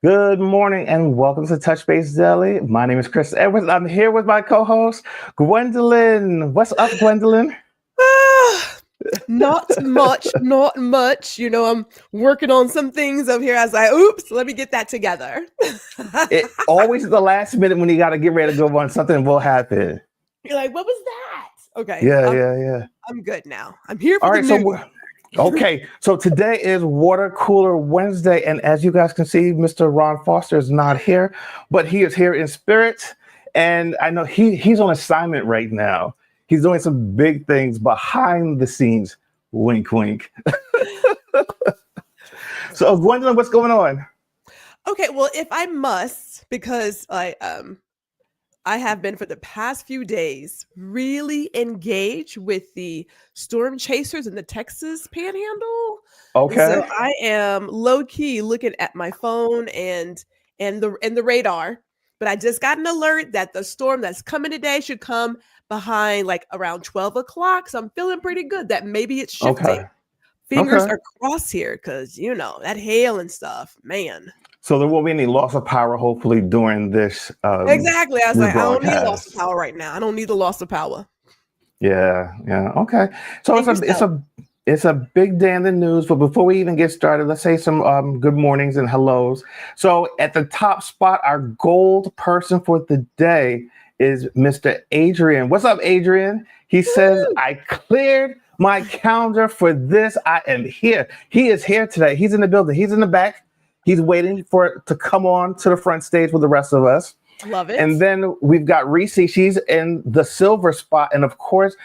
Good morning and welcome to Touch Base Daily. My name is Chris Edwards. I'm here with my co-host, Gwendolyn. What's up, Gwendolyn? Ah, not much. I'm working on some things over here. I was like, oops, let me get that together. It always at the last minute when you got to get ready to go on, something will happen. You're like, what was that? Okay, Yeah, I'm, yeah, yeah. I'm good now. I'm here All for the right, so news. okay. So today is Water Cooler Wednesday, and as you guys can see, Mr. Ron Foster is not here, but he is here in spirit, and I know he's on assignment right now. He's doing some big things behind the scenes. Wink, wink. So, Gwendolyn, what's going on? Okay, well, if I must, because I have been for the past few days really engaged with the storm chasers in the Texas Panhandle. And so Okay. I am low key looking at my phone and the radar. But I just got an alert that the storm that's coming today should come behind like around 12 o'clock. So I'm feeling pretty good that maybe it's shifting. Okay. Fingers Okay. are crossed here because that hail and stuff, man. So there won't be any loss of power, hopefully, during this Exactly. I was like, I don't need loss of rebroadcast. power right now. I don't need the loss of power. Yeah, yeah. Okay. So And yourself. it's a big day in the news. But before we even get started, let's say some good mornings and hellos. So at the top spot, our gold person for the day is Mr. Adrian. What's up, Adrian? He says, Woo! I cleared my calendar for this. I am here. He is here today. He's in the building. He's in the back. He's waiting for it to come on to the front stage with the rest of us. Love And it. then we've got Reese. She's in the silver spot. And of course,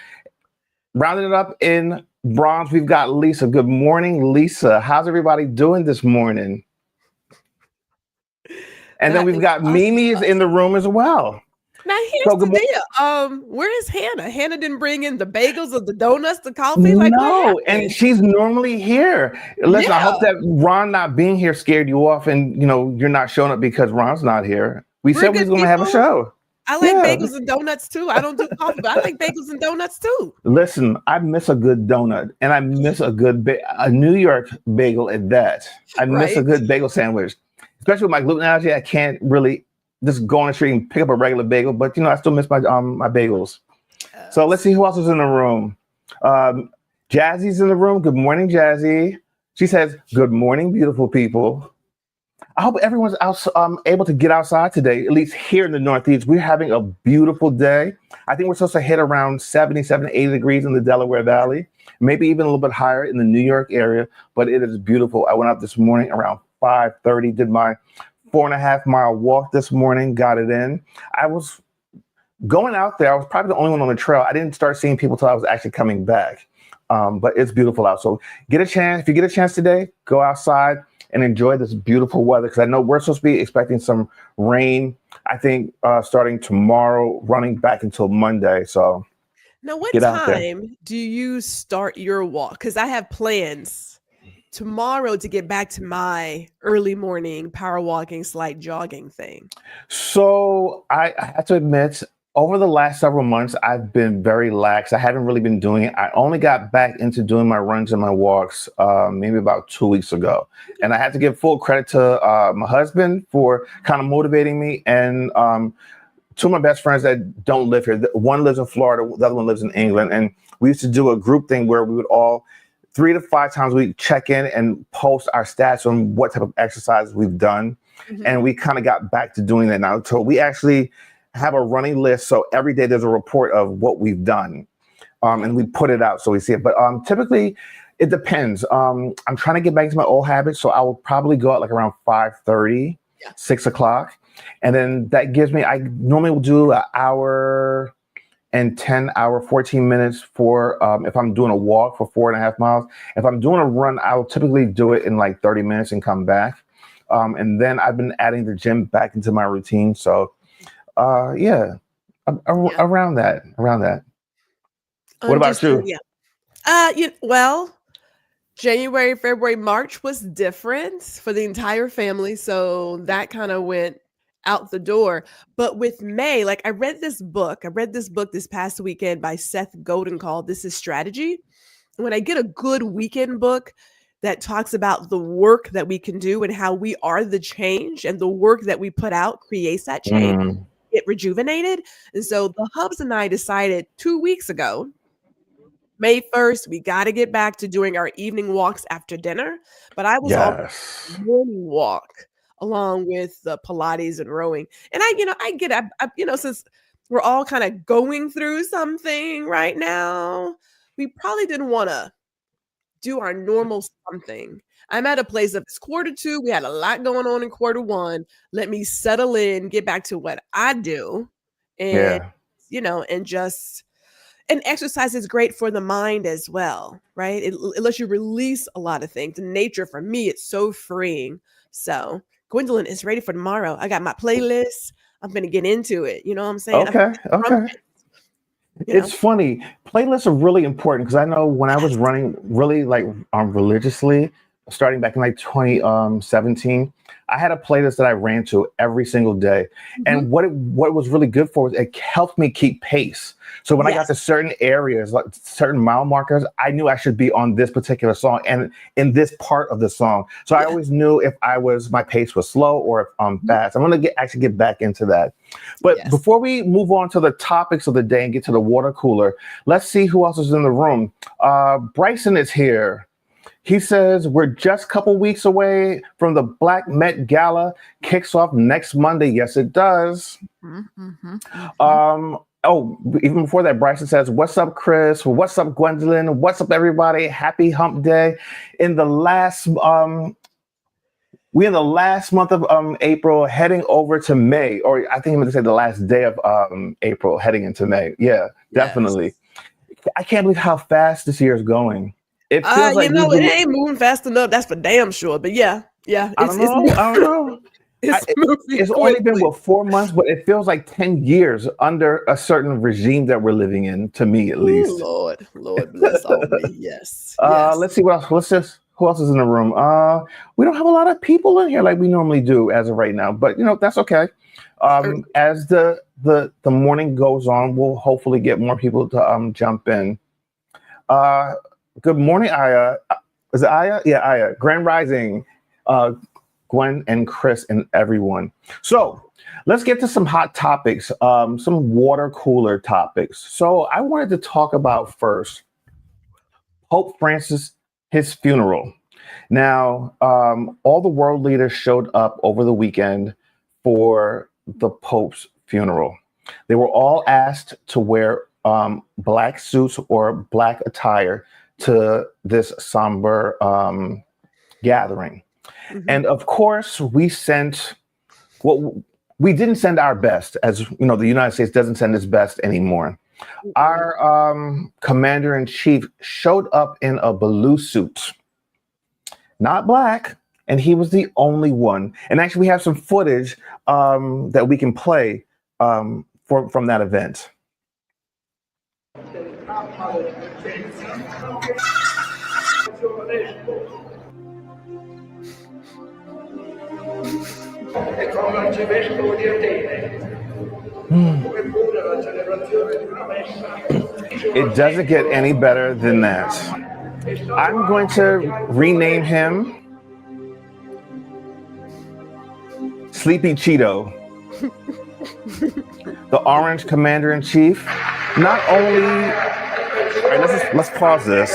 rounding it up in bronze, we've got Lisa. Good morning, Lisa. How's everybody doing this morning? And then That we've is got awesome. Mimi is in the room as well. Now here's So good the morning. deal. Where is Hannah? Hannah didn't bring in the bagels or the donuts, the coffee. Like, what No, and happened? she's normally here. Listen, I hope Yeah, that Ron not being here scared you off and you're not showing up because Ron's not here. We we're said we good was gonna have a people. show. I like Yeah. bagels and donuts too. I don't do coffee, but I like bagels and donuts too. Listen, I miss a good donut and I miss a New York bagel at that. I miss a Right. good bagel sandwich, especially with my gluten allergy. I can't really just go on the street and pick up a regular bagel, but I still miss my bagels. So let's see Yes. who else is in the room. Um, Jazzy's in the room. Good morning, Jazzy. She says, "Good morning, beautiful people." I hope everyone's able to get outside today, at least here in the Northeast. We're having a beautiful day. I think we're supposed to hit around 77, 80 degrees in the Delaware Valley, maybe even a little bit higher in the New York area, but it is beautiful. I went out this morning around 5:30, did my 4.5 mile walk this morning, got it in. I was going out there. I was probably the only one on the trail. I didn't start seeing people till I was actually coming back. But it's beautiful out. So if you get a chance today, go outside and enjoy this beautiful weather. Because I know we're supposed to be expecting some rain. I think starting tomorrow, running back until Monday. So Now, what get out there. time do you start your walk? Because I have plans tomorrow to get back to my early morning power walking, slight jogging thing. So I have to admit, over the last several months, I've been very lax. I haven't really been doing it. I only got back into doing my runs and my walks maybe about 2 weeks ago. And I have to give full credit to my husband for kind of motivating me and two of my best friends that don't live here. One lives in Florida, the other one lives in England. And we used to do a group thing where we would all 3 to 5 times a week check in and post our stats on what type of exercises we've done. Mhm. And we kind of got back to doing that now. So we actually have a running list. So every day there's a report of what we've done. And we put it out so we see it. But typically it depends. I'm trying to get back to my old habits. So I will probably go out like around 5:30, Yeah. 6 o'clock. And then that gives me, I normally will do an hour and 14 minutes for if I'm doing a walk for 4.5 miles. If I'm doing a run, I'll typically do it in like 30 minutes and come back. And then I've been adding the gym back into my routine. So yeah, Yeah. around that. What about Understood. you? Yeah. Well, January, February, March was different for the entire family. So that kind of went out the door. But with May, like I read this book. I read this book this past weekend by Seth Godin called This Is Strategy. When I get a good weekend book, that talks about the work that we can do and how we are the change, and the work that we put out creates that change, Mm, get rejuvenated. And so the hubs and I decided 2 weeks ago, May 1st, we got to get back to doing our evening walks after dinner. But I was on yes. a morning walk along with the Pilates and rowing. And I get, since we're all kind of going through something right now, we probably didn't want to do our normal something. I'm at a place of it's Q2. We had a lot going on in Q1. Let me settle in, get back to what I do, and Yeah. and just and exercise is great for the mind as well, right? It lets you release a lot of things. In nature, for me, it's so freeing. So Gwendolyn is ready for tomorrow. I got my playlist. I'm gonna get into it. You know what I'm saying? I'm Okay. Okay. trumpet, you know. It's funny. Playlists are really important because I know when I was Yes. running really like religiously, starting back in like 2017, I had a playlist that I ran to every single day. Mhm. And what it was really good for was it helped me keep pace. So when I got Yes. to certain areas, like certain mile markers, I knew I should be on this particular song and in this part of the song. So I Yeah. always knew if my pace was slow or if I'm Mhm. fast. I'm gonna actually get back into that. But Yes. before we move on to the topics of the day and get to the water cooler, let's see who else is in the room. Bryson is here. He says we're just a couple weeks away from the Black Met Gala. Kicks off next Monday. Yes, it does. Mhm, mhm, mhm. Oh, even before that, Bryson says, "What's up, Chris? What's up, Gwendolyn? What's up, everybody? Happy Hump Day!" In the last we in the last month of April, heading over to May, or I think I'm going to say the last day of April, heading into May. Yeah, Yes. definitely. I can't believe how fast this year is going. It feels like we've It been. ain't moving fast enough. That's for damn sure. But yeah, yeah, I don't it's know. I don't know. I, it's it- moving it's only been quickly. what 4 months, but it feels like 10 years under a certain regime that we're living in. To me, at Ooh, least. Lord, Lord bless all me. Yes, yes. Let's see what else. Let's just who else is in the room? We don't have a lot of people in here like we normally do as of right now, but that's okay. Certainly. As the morning goes on, we'll hopefully get more people to jump in. Uh, Good morning, Aya. Is it Aya? Yeah, Aya. Grand Rising, Gwen and Chris and everyone. So let's get to some hot topics, some water cooler topics. So I wanted to talk about first Pope Francis, his funeral. Now, all the world leaders showed up over the weekend for the Pope's funeral. They were all asked to wear black suits or black attire to this somber gathering. Mhm. And of course, well, we didn't send our best, as the United States doesn't send its best anymore. Mm-mm. Our commander in chief showed up in a blue suit, not black, and he was the only one. And actually, we have some footage that we can play from that event. E come arcivescovo di Atene, come pure la celebrazione di una messa. It doesn't get any better than that. I'm going to rename him Sleepy Cheeto, the Orange Commander in Chief. Not only, all right, let's pause this.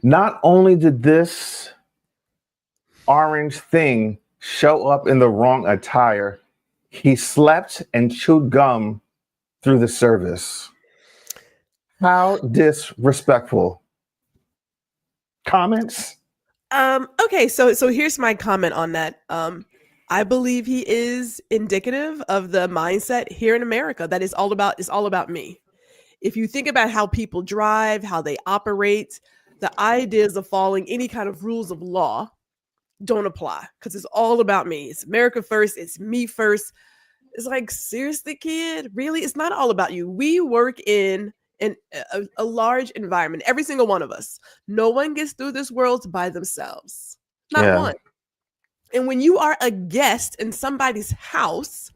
Not only did this orange thing show up in the wrong attire, he slept and chewed gum through the service. How disrespectful. Comments? Okay, so here's my comment on that. I believe he is indicative of the mindset here in America that is all about me. If you think about how people drive, how they operate, the ideas of following any kind of rules of law don't apply because it's all about me. It's America first, it's me first. It's like, seriously, kid, really? It's not all about you. We work in a large environment, every single one of us. No one gets through this world by themselves. Not Yeah. one. And when you are a guest in somebody's house,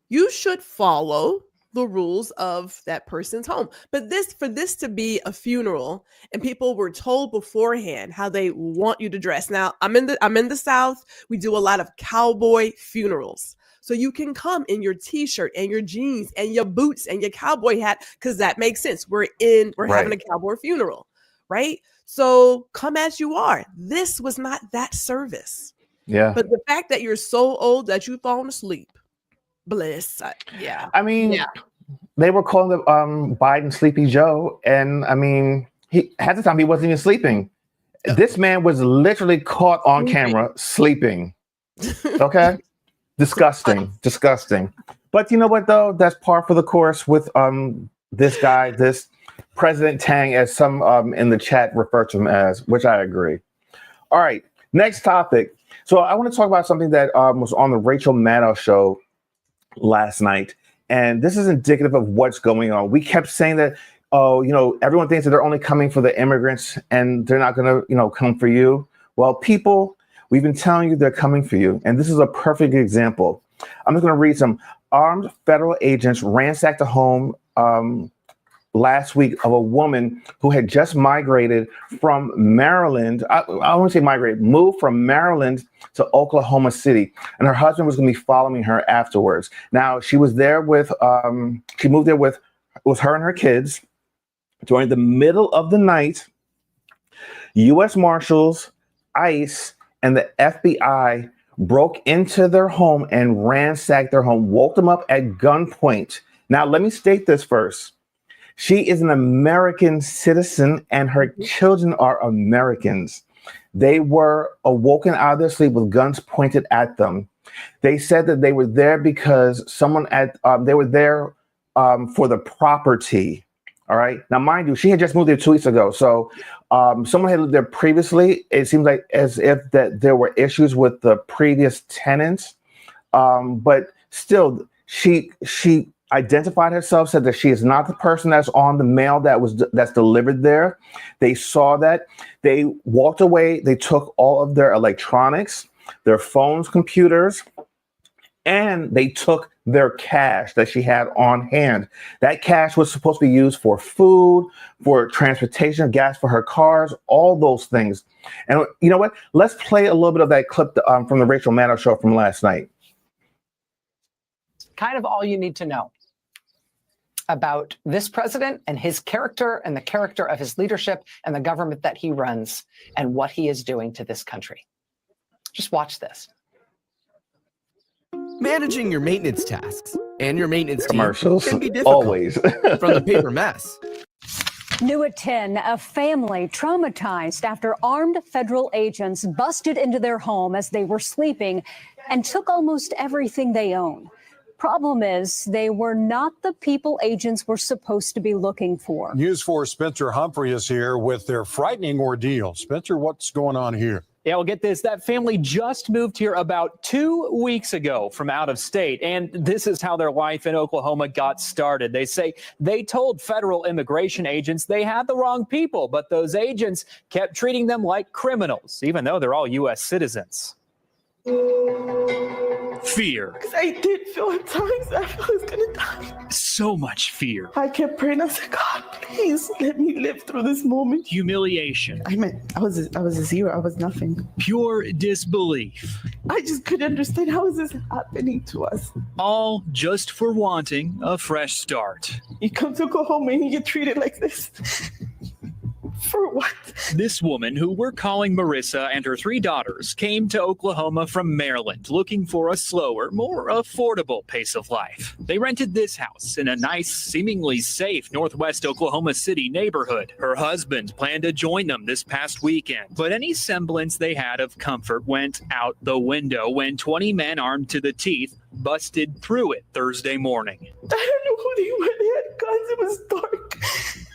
you should follow the rules of that person's home. But for this to be a funeral, and people were told beforehand how they want you to dress. Now, I'm in the South. We do a lot of cowboy funerals. So you can come in your t-shirt and your jeans and your boots and your cowboy hat, because that makes sense. We're having a cowboy funeral, right? So come as you are. This was not that service. Yeah. But the fact that you're so old that you've fallen asleep, bliss. Yeah. I mean, they were calling the Biden Sleepy Joe, and I mean, he half the time he wasn't even sleeping. This man was literally caught on camera sleeping. Okay, disgusting. But you know what though? That's par for the course with this guy, this President Tang, as some in the chat refer to him as, which I agree. All right, next topic. So I want to talk about something that was on the Rachel Maddow show last night. And this is indicative of what's going on. We kept saying that, everyone thinks that they're only coming for the immigrants and they're not going to, come for you. Well, people, we've been telling you they're coming for you. And this is a perfect example. I'm just going to read some. Armed federal agents ransacked a home last week of a woman who had just migrated from Maryland. I won't say migrated, moved from Maryland to Oklahoma City, and her husband was going to be following her afterwards. Now she was there with, she moved there with her and her kids. During the middle of the night, U.S. Marshals, ICE, and the FBI broke into their home and ransacked their home, woke them up at gunpoint. Now, let me state this first. She is an American citizen and her children are Americans. They were awoken out of their sleep with guns pointed at them. They said that they were there because they were there for the property. All right. Now, mind you, she had just moved there 2 weeks ago. So someone had lived there previously. It seems like as if that there were issues with the previous tenants. But still, she identified herself, said that she is not the person that's on the mail that's delivered there. They saw that. They walked away. They took all of their electronics, their phones, computers, and they took their cash that she had on hand. That cash was supposed to be used for food, for transportation, gas for her cars, all those things. And you know what? Let's play a little bit of that clip from the Rachel Maddow show from last night. Kind of all you need to know about this president and his character and the character of his leadership and the government that he runs and what he is doing to this country. Just watch this. Managing your maintenance tasks and your maintenance commercials team can be difficult. Always. From the paper mess. New at 10, a family traumatized after armed federal agents busted into their home as they were sleeping and took almost everything they own. Problem is, they were not the people agents were supposed to be looking for. News 4's Spencer Humphrey is here with their frightening ordeal. Spencer, what's going on here? Yeah, well, get this. That family just moved here about 2 weeks ago from out of state. And this is how their life in Oklahoma got started. They say they told federal immigration agents they had the wrong people, but those agents kept treating them like criminals, even though they're all U.S. citizens. Fear. Because I did feel at times I felt I was going to die. So much fear. I kept praying. I said, God, please let me live through this moment. Humiliation. I was a zero. I was nothing. Pure disbelief. I just couldn't understand, how is this happening to us? All just for wanting a fresh start. You come to Oklahoma and you get treated like this. For what? This woman, who we're calling Marissa, and her 3 daughters came to Oklahoma from Maryland looking for a slower, more affordable pace of life. They rented this house in a nice, seemingly safe Northwest Oklahoma City neighborhood. Her husband planned to join them this past weekend, but any semblance they had of comfort went out the window when 20 men armed to the teeth busted through it Thursday morning. I don't know who they were. They had guns. It was dark.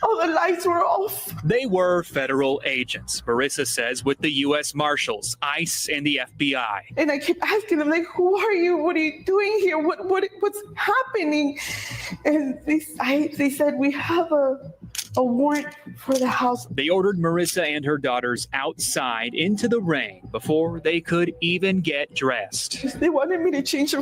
All the lights were off. They were federal agents, Marissa says, with the U.S. Marshals, ICE, and the FBI. And I kept asking them, like, who are you? What are you doing here? What's happening? And they said, we have a warrant for the house. They ordered Marissa and her daughters outside into the rain before they could even get dressed. They wanted me to change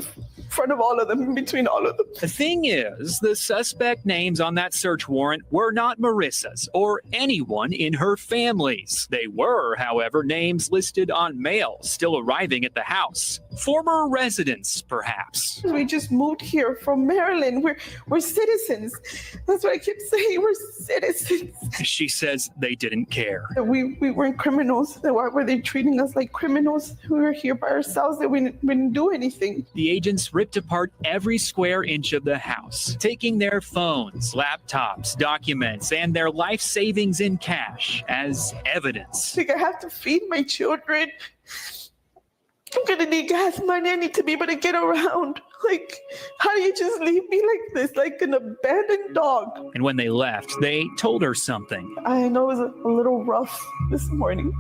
front of all of them, in between all of them. The thing is, the suspect names on that search warrant were not Marissa's or anyone in her family's. They were, however, names listed on mail still arriving at the house. Former residents, perhaps. We just moved here from Maryland. We're citizens. That's what I keep saying. We're citizens. She says they didn't care. We weren't criminals. Why were they treating us like criminals? We were here by ourselves. That we didn't do anything. The agents ripped apart every square inch of the house, taking their phones, laptops, documents, and their life savings in cash as evidence. Like, I have to feed my children. I'm gonna need gas money. I need to be able to get around. Like, how do you just leave me like this, like an abandoned dog? And when they left, they told her something. I know it was a little rough this morning.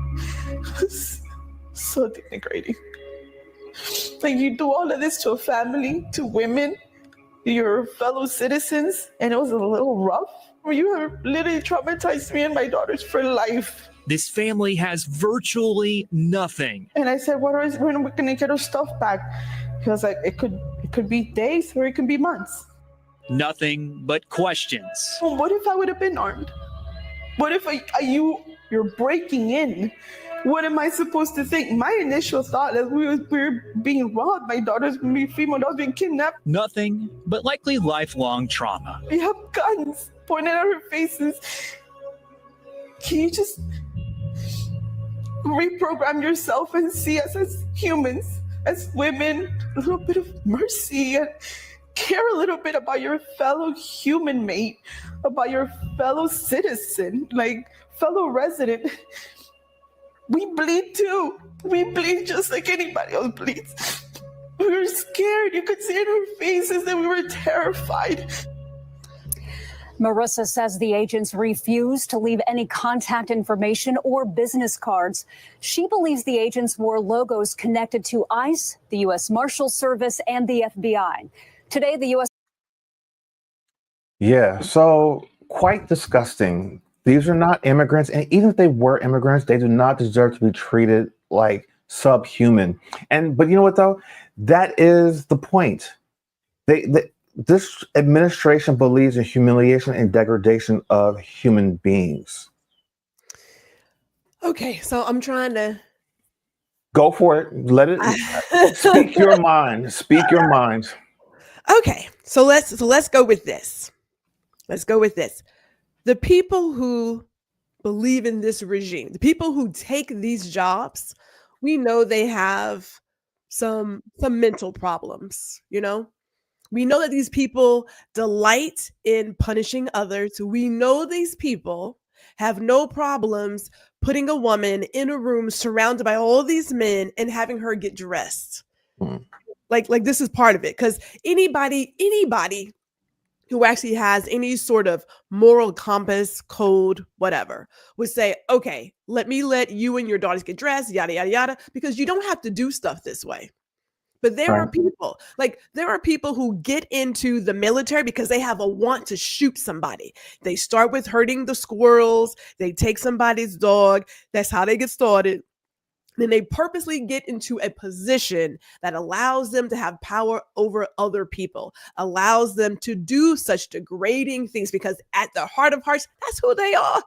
It was so denigrating. Like, you do all of this to a family, to women, your fellow citizens, and it was a little rough. You have literally traumatized me and my daughters for life. This family has virtually nothing. And I said, when are we gonna get our stuff back? He was like, it could be days or it could be months. Nothing but questions. Well, what if I would have been armed? What if you're breaking in? What am I supposed to think? My initial thought is we were being robbed. My daughter's female daughter's being kidnapped. Nothing but likely lifelong trauma. We have guns pointed at our faces. Can you just reprogram yourself and see us as humans, as women, a little bit of mercy, and care a little bit about your fellow human mate, about your fellow citizen, like fellow resident. We bleed too. We bleed just like anybody else bleeds. We were scared. You could see in our faces that we were terrified. Marissa says the agents refused to leave any contact information or business cards. She believes the agents wore logos connected to ICE, the U.S. Marshal Service, and the FBI. Today, the U.S. Yeah, so quite disgusting. These are not immigrants, and even if they were immigrants, they do not deserve to be treated like subhuman. But you know what, though? That is the point. This administration believes in humiliation and degradation of human beings. Okay, so I'm trying to go for it. Let it speak your mind. Speak your mind. Okay, so let's go with this. Let's go with this. The people who believe in this regime, the people who take these jobs, we know they have some mental problems, you know? We know that these people delight in punishing others. We know these people have no problems putting a woman in a room surrounded by all these men and having her get dressed. Like this is part of it. Because anybody who actually has any sort of moral compass, code, whatever, would say, okay, let you and your daughters get dressed, yada, yada, yada, because you don't have to do stuff this way. But there are people who get into the military because they have a want to shoot somebody. They start with hurting the squirrels. They take somebody's dog. That's how they get started. Then they purposely get into a position that allows them to have power over other people, allows them to do such degrading things, because at the heart of hearts, that's who they are.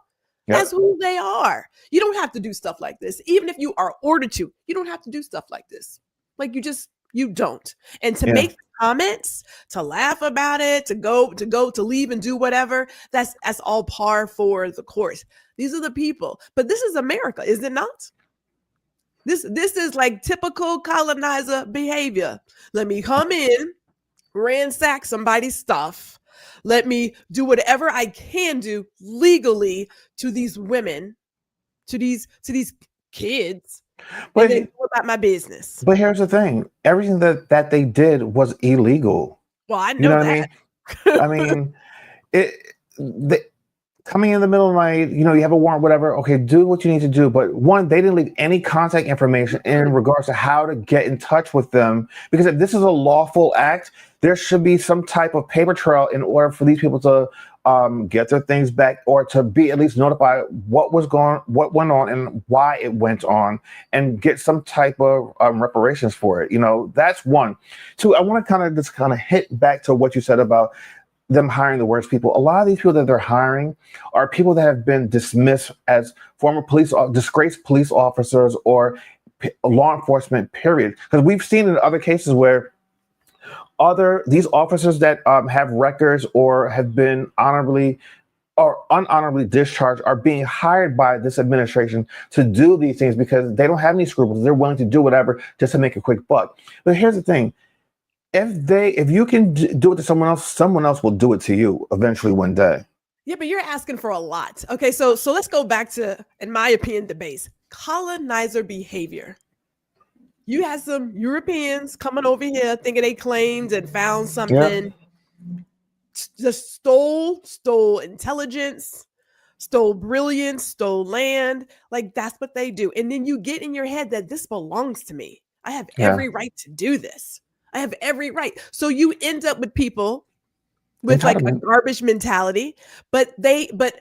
Yep. That's who they are. You don't have to do stuff like this. Even if you are ordered to, you don't have to do stuff like this. Like you don't. And to make comments, to laugh about it, to leave and do whatever, that's all par for the course. These are the people. But this is America, is it not? This is like typical colonizer behavior. Let me come in, ransack somebody's stuff. Let me do whatever I can do legally to these women, to these kids. But then go about my business. But here's the thing: everything that they did was illegal. Well, I know that. I mean, coming in the middle of the night, you have a warrant, whatever. Okay, do what you need to do. But one, they didn't leave any contact information in regards to how to get in touch with them. Because if this is a lawful act, there should be some type of paper trail in order for these people to get their things back, or to be at least notified what went on, and why it went on, and get some type of reparations for it. That's one. Two, I want to kind of hit back to what you said about them hiring the worst people. A lot of these people that they're hiring are people that have been dismissed as former disgraced police officers or law enforcement, period. Because we've seen in other cases where these officers that have records or have been honorably or unhonorably discharged are being hired by this administration to do these things because they don't have any scruples. They're willing to do whatever just to make a quick buck. But here's the thing. If you can do it to someone else will do it to you eventually one day. Yeah, but you're asking for a lot. Okay, so let's go back to, in my opinion, the base. Colonizer behavior. You had some Europeans coming over here thinking they claimed and found something. Just stole intelligence, stole brilliance, stole land. Like, that's what they do. And then you get in your head that this belongs to me. I have every right to do this. I have every right. So you end up with people with like a garbage mentality, but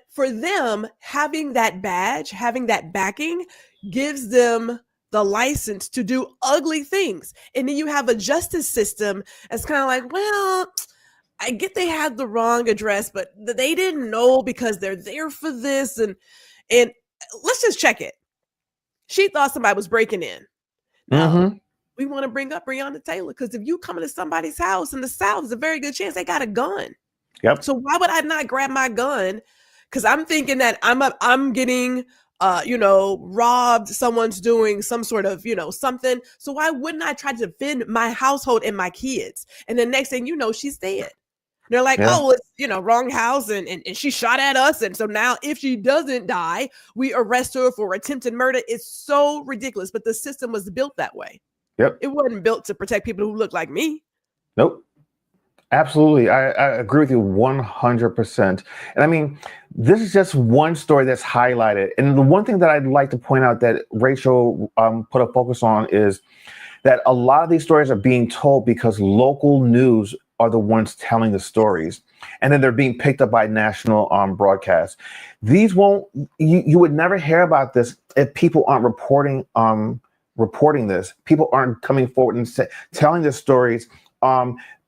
for them, having that badge, having that backing gives them the license to do ugly things. And then you have a justice system that's kind of like, well, I get they had the wrong address, but they didn't know because they're there for this. And let's just check it. She thought somebody was breaking in. Now, we want to bring up Breonna Taylor because if you come into somebody's house in the South, there's a very good chance they got a gun. Yep. So why would I not grab my gun? Because I'm thinking that I'm getting robbed. Someone's doing some sort of something. So why wouldn't I try to defend my household and my kids? And the next thing you know, she's dead. They're like, oh, it's wrong house, and she shot at us, and so now if she doesn't die, we arrest her for attempted murder. It's so ridiculous, but the system was built that way. Yep. It wasn't built to protect people who look like me. Nope. Absolutely. I agree with you 100%. And I mean, this is just one story that's highlighted. And the one thing that I'd like to point out that Rachel put a focus on is that a lot of these stories are being told because local news are the ones telling the stories. And then they're being picked up by national broadcasts. These you would never hear about this if people aren't reporting this. People aren't coming forward and telling the stories,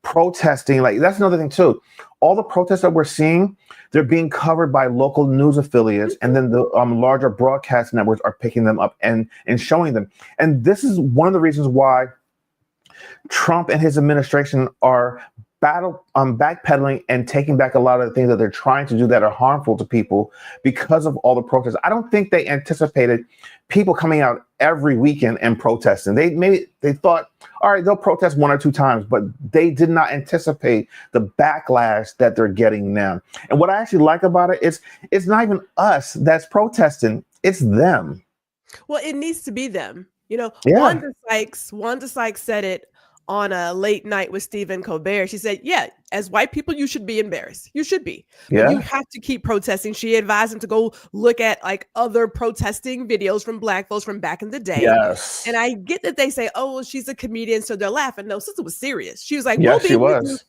protesting. Like, that's another thing too. All the protests that we're seeing, they're being covered by local news affiliates, and then the larger broadcast networks are picking them up and showing them. And this is one of the reasons why Trump and his administration are backpedaling and taking back a lot of the things that they're trying to do that are harmful to people because of all the protests. I don't think they anticipated people coming out every weekend and protesting. They thought, all right, they'll protest 1 or 2 times, but they did not anticipate the backlash that they're getting now. And what I actually like about it is it's not even us that's protesting, it's them. Well, it needs to be them. Yeah. Wanda Sykes said it on a late night with Stephen Colbert. She said, yeah, as white people, you should be embarrassed. You should be. But you have to keep protesting. She advised him to go look at like other protesting videos from Black folks from back in the day. Yes. And I get that they say, oh, well, she's a comedian, so they're laughing. No, sister was serious. She was like, yes, she was.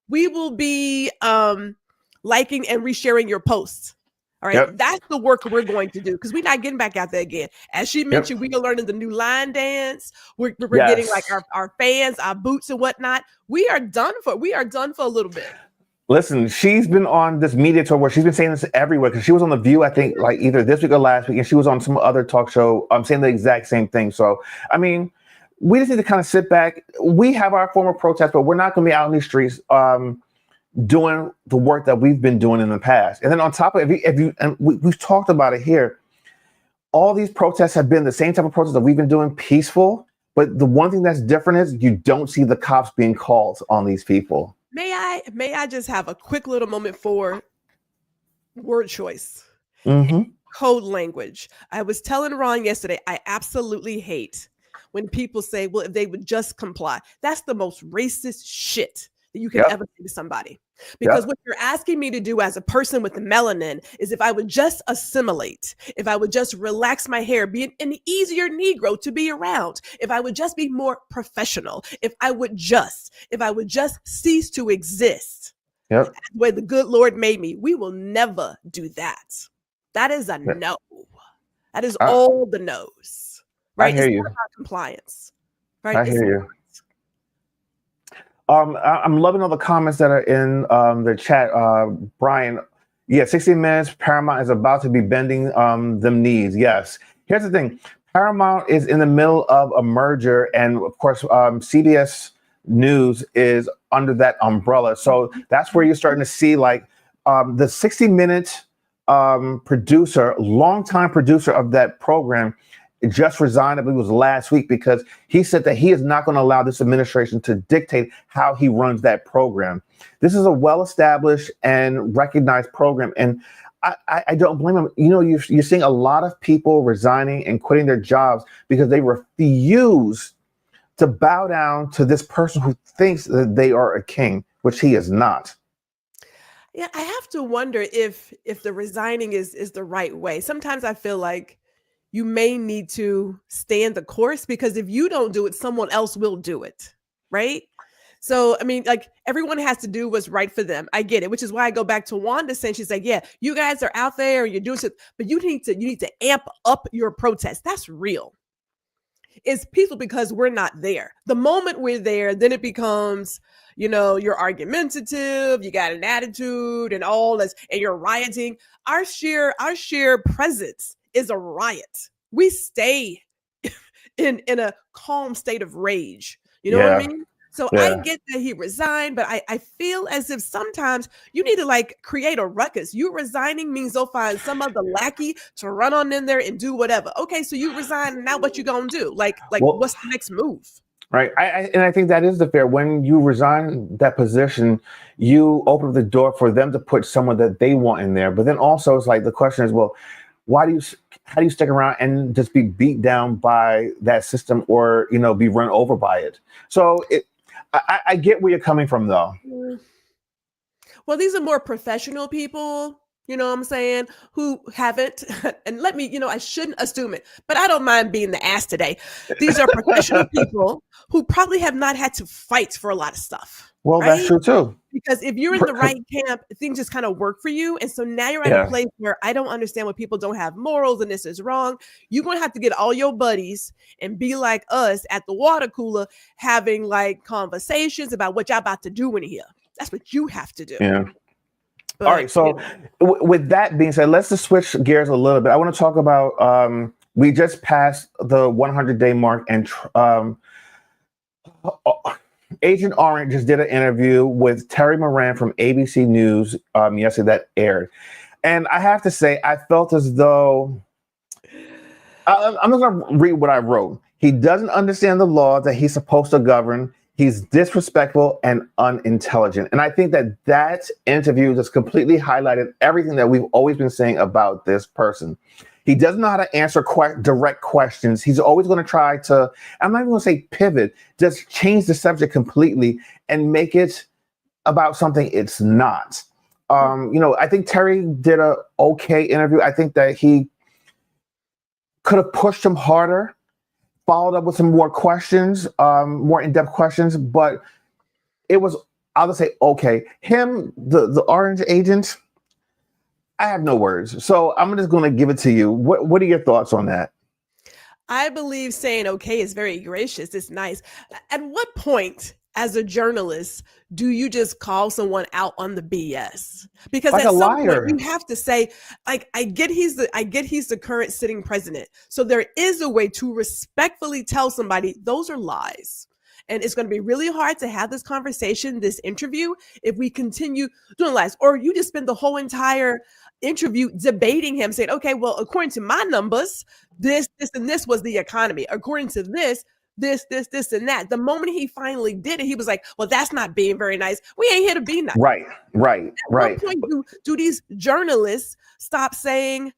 We will be liking and resharing your posts. All right, that's the work we're going to do because we're not getting back out there again. As she mentioned, we are learning the new line dance. We're getting like our fans, our boots and whatnot. We are done for a little bit. Listen, she's been on this media tour where she's been saying this everywhere because she was on The View, I think, like either this week or last week, and she was on some other talk show saying the exact same thing. So, I mean, we just need to kind of sit back. We have our form of protest, but we're not going to be out in these streets doing the work that we've been doing in the past. And then on top of it, we've talked about it here, all these protests have been the same type of protests that we've been doing, peaceful. But the one thing that's different is you don't see the cops being called on these people. May I just have a quick little moment for word choice, code language. I was telling Ron yesterday, I absolutely hate when people say, well, if they would just comply. That's the most racist shit that you can ever say to somebody. Because what you're asking me to do as a person with the melanin is if I would just assimilate, if I would just relax my hair, be an easier Negro to be around, if I would just be more professional, if I would just cease to exist, Yep. That's the way the good Lord made me. We will never do that. That is a no. That is all the no's. Right? I hear It's you. not about compliance. Right? I hear you. I'm loving all the comments that are in the chat. Brian, yeah, 60 Minutes, Paramount is about to be bending them knees. Yes. Here's the thing. Paramount is in the middle of a merger, and of course, CBS News is under that umbrella. So that's where you're starting to see like the 60 Minute producer, longtime producer of that program, just resigned, I believe it was last week, because he said that he is not going to allow this administration to dictate how he runs that program. This is a well-established and recognized program, and I don't blame him. You know, you're seeing a lot of people resigning and quitting their jobs because they refuse to bow down to this person who thinks that they are a king, which he is not. Yeah, I have to wonder if the resigning is the right way. Sometimes I feel like you may need to stand the course, because if you don't do it, someone else will do it, right? So, I mean, like, everyone has to do what's right for them. I get it, which is why I go back to Wanda saying, she's like, yeah, you guys are out there and you're doing shit, but you need to amp up your protest. That's real. It's peaceful because we're not there. The moment we're there, then it becomes, you know, you're argumentative, you got an attitude and all this, and you're rioting. Our sheer presence is a riot. We stay in a calm state of rage. You know what I mean? So I get that he resigned, but I feel as if sometimes you need to like create a ruckus. You resigning means they'll find some other lackey to run on in there and do whatever. Okay, so you resign, and now what you gonna do? Like what's the next move? Right. I think that is the fair. When you resign that position, you open the door for them to put someone that they want in there. But then also it's like the question is, well, how do you stick around and just be beat down by that system, or, you know, be run over by it? So I get where you're coming from, though. Well, these are more professional people, you know what I'm saying, who haven't, and let me, you know, I shouldn't assume it, but I don't mind being the ass today. These are professional people who probably have not had to fight for a lot of stuff. Well, right? that's true, too. Because if you're in the right camp, things just kind of work for you. And so now you're at a place where I don't understand when people don't have morals and this is wrong. You're going to have to get all your buddies and be like us at the water cooler, having like conversations about what y'all about to do in here. That's what you have to do. Yeah. But, all right. So with that being said, let's just switch gears a little bit. I want to talk about, we just passed the 100-day mark, and Agent Orange just did an interview with Terry Moran from ABC News yesterday that aired. And I have to say, I felt as though, I'm just going to read what I wrote. He doesn't understand the law that he's supposed to govern. He's disrespectful and unintelligent. And I think that interview just completely highlighted everything that we've always been saying about this person. He doesn't know how to answer direct questions. He's always going to try to, I'm not even going to say pivot, just change the subject completely and make it about something it's not. You know, I think Terry did a okay interview. I think that he could have pushed him harder, followed up with some more questions, more in-depth questions, but it was, I'll just say, okay. Him, the orange agent, I have no words. So I'm just going to give it to you. What are your thoughts on that? I believe saying okay is very gracious. It's nice. At what point as a journalist do you just call someone out on the BS? Because like at a some liar. point you have to say, like, I get he's the current sitting president. So there is a way to respectfully tell somebody those are lies. And it's going to be really hard to have this conversation, this interview, if we continue doing lies. Or you just spend the whole entire interview debating him, saying, okay, well, according to my numbers, this, and this was the economy. According to this, and that. The moment he finally did it, he was like, well, that's not being very nice. We ain't here to be nice. Right. At what point do these journalists stop saying,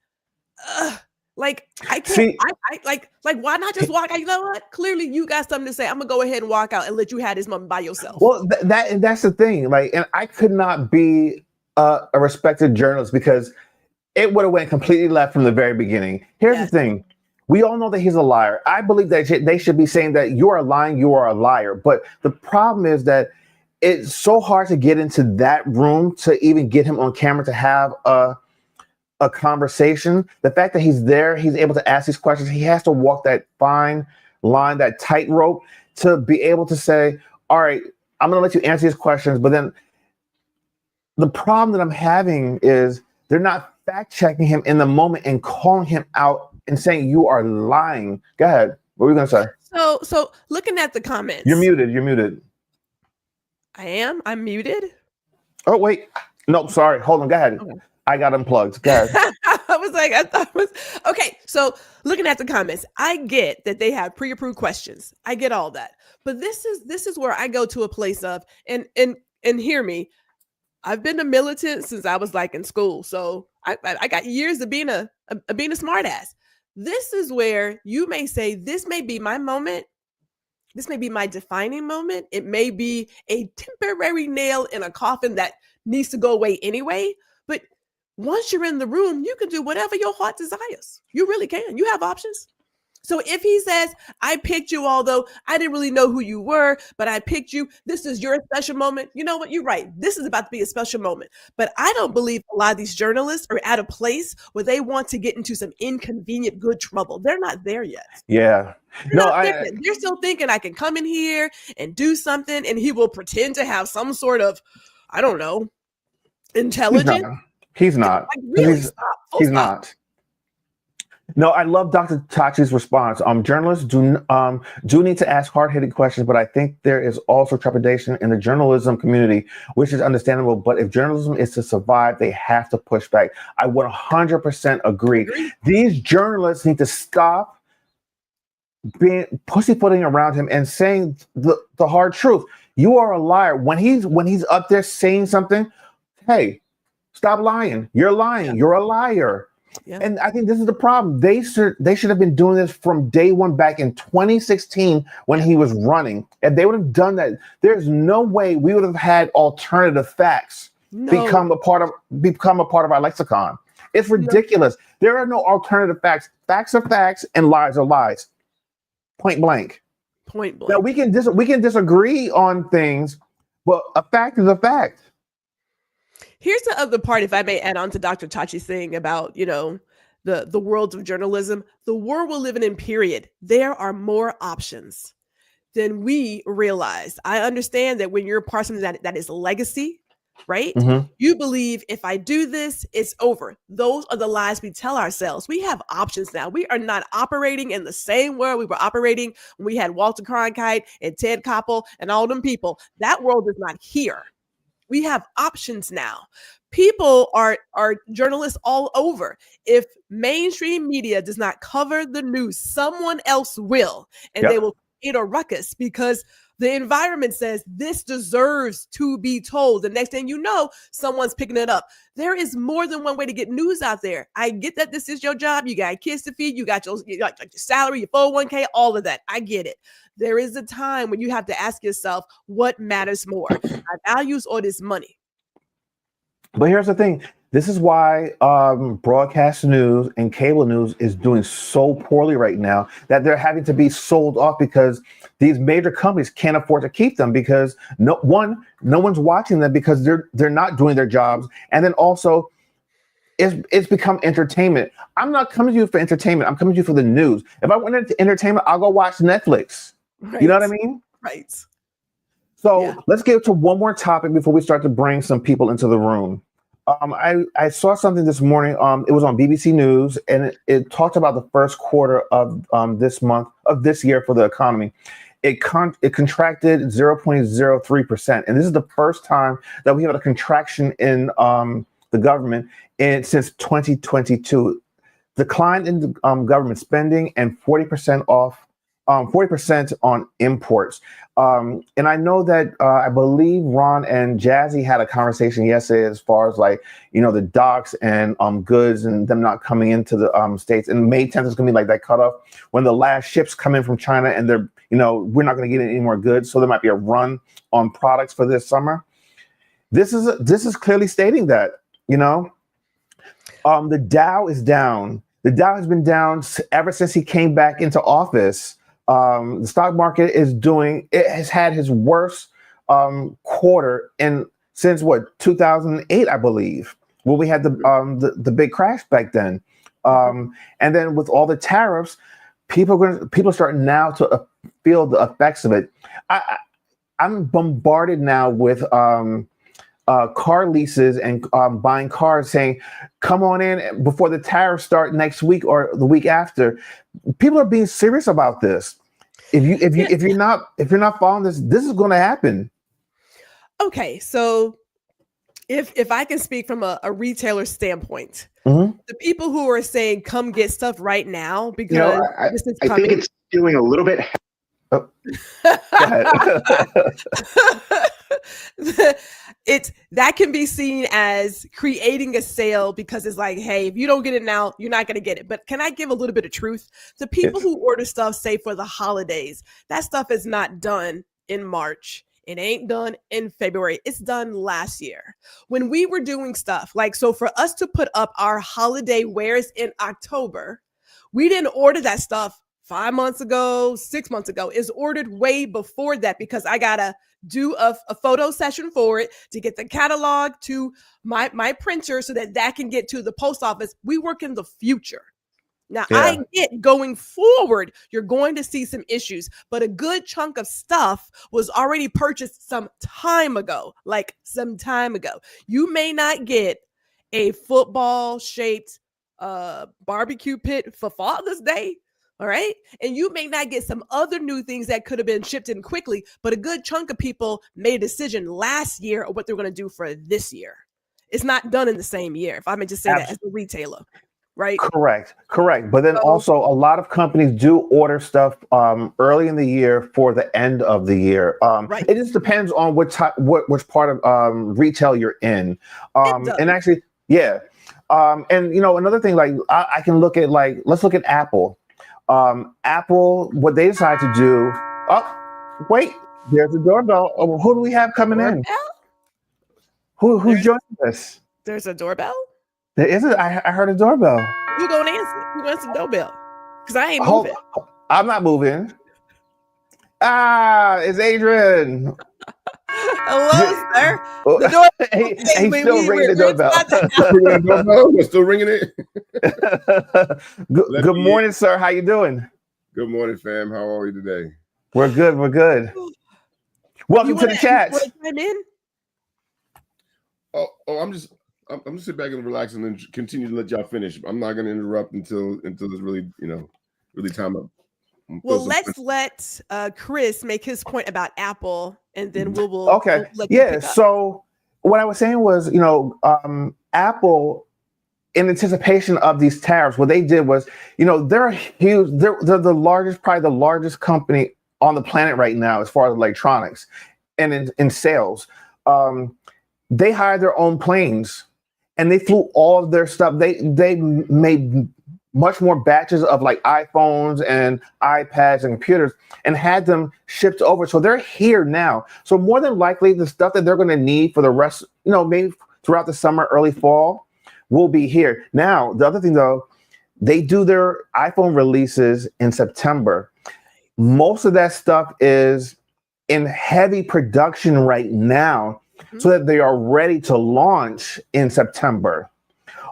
like, I can't, see, I like, why not just walk out? You know what? Clearly you got something to say. I'm gonna go ahead and walk out and let you have this moment by yourself. Well, that's the thing. Like, and I could not be a respected journalist because it would have went completely left from the very beginning. Here's the thing. We all know that he's a liar. I believe that they should be saying that you are lying, you are a liar. But the problem is that it's so hard to get into that room to even get him on camera to have a conversation. The fact that he's there, he's able to ask these questions. He has to walk that fine line, that tightrope, to be able to say, all right, I'm going to let you answer these questions. But then the problem that I'm having is they're not fact checking him in the moment and calling him out and saying you are lying. Go ahead. What were you going to say? So looking at the comments. You're muted. I am? I'm muted? Oh, wait. No, sorry. Hold on. Go ahead. Okay. I got unplugged. Go ahead. I thought it was okay. So looking at the comments, I get that they have pre-approved questions. I get all that. But this is where I go to a place of and hear me. I've been a militant since I was like in school. So I got years of being a smart ass. This is where you may say, this may be my moment. This may be my defining moment. It may be a temporary nail in a coffin that needs to go away anyway. But once you're in the room, you can do whatever your heart desires. You really can. You have options. So if he says, I picked you, although I didn't really know who you were, but I picked you, this is your special moment. You know what? You're right. This is about to be a special moment. But I don't believe a lot of these journalists are at a place where they want to get into some inconvenient good trouble. They're not there yet. Yeah. They're still thinking I can come in here and do something and he will pretend to have some sort of, I don't know, intelligence. He's not. Like, really, he's not. No, I love Dr. Tachi's response. Journalists do need to ask hard-hitting questions, but I think there is also trepidation in the journalism community, which is understandable. But if journalism is to survive, they have to push back. I 100% agree. These journalists need to stop being pussyfooting around him and saying the hard truth. You are a liar. When he's up there saying something, hey, stop lying. You're lying. Yeah. You're a liar. Yeah. And I think this is the problem. They should have been doing this from day one back in 2016 when he was running. If they would have done that, there's no way we would have had alternative facts become a part of our lexicon. It's ridiculous. No. There are no alternative facts. Facts are facts and lies are lies. Point blank. Now we can disagree on things, but a fact is a fact. Here's the other part, if I may add on to Dr. Tachi's thing about, the world of journalism, the world we're living in, period. There are more options than we realize. I understand that when you're a part of something that is legacy, right? Mm-hmm. You believe if I do this, it's over. Those are the lies we tell ourselves. We have options now. We are not operating in the same world we were operating when we had Walter Cronkite and Ted Koppel and all them people. That world is not here. We have options now. People are journalists all over. If mainstream media does not cover the news, someone else will, and they will create a ruckus because the environment says this deserves to be told. The next thing you know, someone's picking it up. There is more than one way to get news out there. I get that this is your job. You got kids to feed. You got your salary, your 401k, all of that. I get it. There is a time when you have to ask yourself, what matters more, my values or this money? But here's the thing. This is why broadcast news and cable news is doing so poorly right now, that they're having to be sold off because these major companies can't afford to keep them because no one's watching them because they're not doing their jobs. And then also it's become entertainment. I'm not coming to you for entertainment. I'm coming to you for the news. If I went into entertainment, I'll go watch Netflix. Right. You know what I mean? Right. So let's get to one more topic before we start to bring some people into the room. I saw something this morning. It was on BBC News, and it talked about the first quarter of this year for the economy. It contracted 0.03%, and this is the first time that we have a contraction in the government since 2022. Decline in government spending and 40% on imports. And I know that I believe Ron and Jazzy had a conversation yesterday as far as the docks and goods and them not coming into the States. And May 10th is going to be like that cutoff when the last ships come in from China and they're, we're not going to get any more goods. So there might be a run on products for this summer. This is clearly stating that, the Dow is down. The Dow has been down ever since he came back into office. The stock market has had his worst quarter in since what 2008, I believe, when we had the big crash back then. And then with all the tariffs, people are starting now to feel the effects of it. I'm bombarded now with car leases and buying cars saying, come on in before the tariffs start next week or the week after. People are being serious about this. If you're not following this, this is going to happen. Okay, so if I can speak from a retailer standpoint, Mm-hmm. the people who are saying come get stuff right now because this is I coming. think it's doing a little bit. Oh. Go ahead. That can be seen as creating a sale because it's like, hey, if you don't get it now, you're not going to get it. But can I give a little bit of truth? The people who order stuff, say for the holidays, that stuff is not done in March. It ain't done in February. It's done last year when we were doing stuff like, so for us to put up our holiday wares in October, we didn't order that stuff 5 months ago, 6 months ago. It's ordered way before that because I gotta do a photo session for it to get the catalog to my printer so that can get to the post office. We work in the future. Now, I get going forward, you're going to see some issues, but a good chunk of stuff was already purchased some time ago. You may not get a football-shaped barbecue pit for Father's Day, all right? And you may not get some other new things that could have been shipped in quickly, but a good chunk of people made a decision last year of what they're going to do for this year. It's not done in the same year, if I may just say that as a retailer. Right. Correct. But then also a lot of companies do order stuff early in the year for the end of the year. Right. It just depends on which part of retail you're in. And actually, yeah. And another thing, like I can look at let's look at Apple. Apple, what they decide to do. Oh, wait, there's the doorbell. Oh, who do we have coming in? Who's joining us? There's a doorbell? There isn't. I heard a doorbell. Who gonna answer? Who wants the doorbell? Because I ain't moving. I'm not moving. It's Adrian. Hello, sir. The doorbell. He's still ringing the doorbell. We're still ringing it. Good morning, sir. How you doing? Good morning, fam. How are you today? We're good. Welcome to the chat. I'm in. I'm just sit back and relax and then continue to let y'all finish. I'm not going to interrupt until it's really really time up. Well, let's let Chris make his point about Apple, and then we'll okay. So what I was saying was, Apple, in anticipation of these tariffs, what they did was, they're huge. They're the largest, probably the largest company on the planet right now as far as electronics and in sales. They hired their own planes and they flew all of their stuff. They made much more batches of like iPhones and iPads and computers and had them shipped over. So they're here now. So more than likely the stuff that they're going to need for the rest, maybe throughout the summer, early fall, will be here. Now, the other thing though, they do their iPhone releases in September. Most of that stuff is in heavy production right now, so that they are ready to launch in September.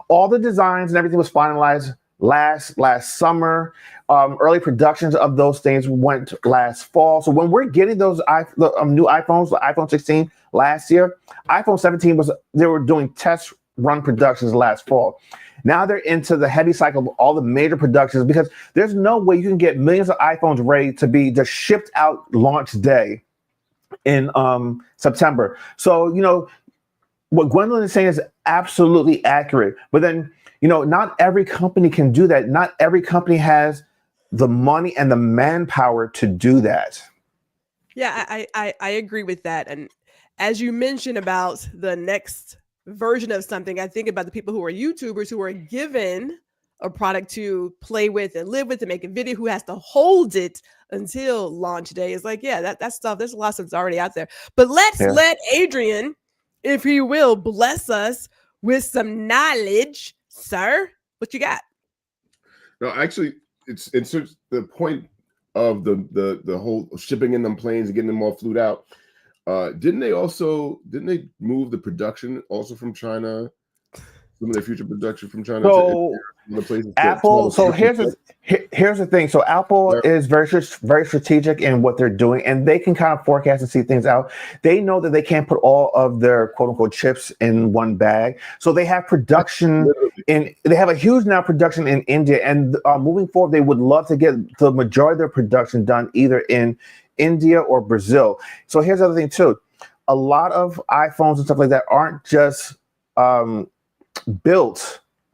All the designs and everything was finalized last summer. Early productions of those things went last fall. So when we're getting those new iPhones, the iPhone 16 last year, iPhone 17 they were doing test run productions last fall. Now they're into the heavy cycle of all the major productions because there's no way you can get millions of iPhones ready to be just shipped out launch day in September. So, what Gwendolyn is saying is absolutely accurate. But then, not every company can do that. Not every company has the money and the manpower to do that. Yeah, I agree with that. And as you mentioned about the next version of something, I think about the people who are YouTubers who are given a product to play with and live with and make a video, who has to hold it until launch day. Is like, yeah, that stuff, there's a lot of stuff that's already out there. But let's let Adrian, if he will, bless us with some knowledge. Sir, what you got? No, actually, it's the point of the whole shipping in them planes and getting them all flued out. Didn't they move the production also from China? Some of their future production from China So to the places. Apple. So here's the thing. So Apple is very strategic in what they're doing, and they can kind of forecast and see things out. They know that they can't put all of their quote unquote chips in one bag. So they have production they have a huge now production in India, and moving forward, they would love to get the majority of their production done either in India or Brazil. So here's the other thing too. A lot of iPhones and stuff like that aren't just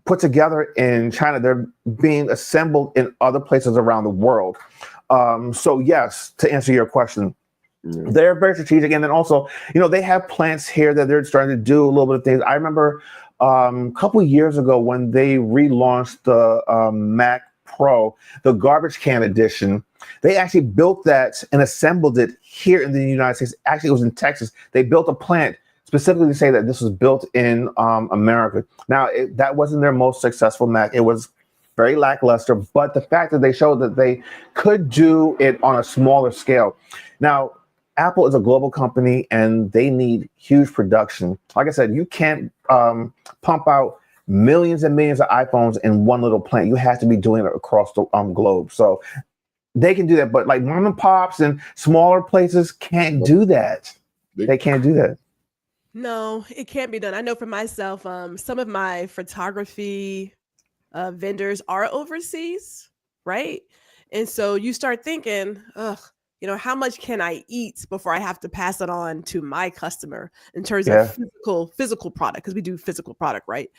put together in China. They're being assembled in other places around the world. So yes, to answer your question, they're very strategic. And then also, they have plants here that they're starting to do a little bit of things. I remember a couple of years ago when they relaunched the Mac Pro, the garbage can edition, they actually built that and assembled it here in the United States. Actually, it was in Texas. They built a plant specifically to say that this was built in America. Now, that wasn't their most successful Mac. It was very lackluster, but the fact that they showed that they could do it on a smaller scale. Now, Apple is a global company and they need huge production. Like I said, you can't pump out millions and millions of iPhones in one little plant. You have to be doing it across the globe. So they can do that, but like mom and pops and smaller places can't do that. They can't do that. No, it can't be done. I know for myself, some of my photography vendors are overseas, right? And so you start thinking, how much can I eat before I have to pass it on to my customer in terms of physical product, because we do physical product, right?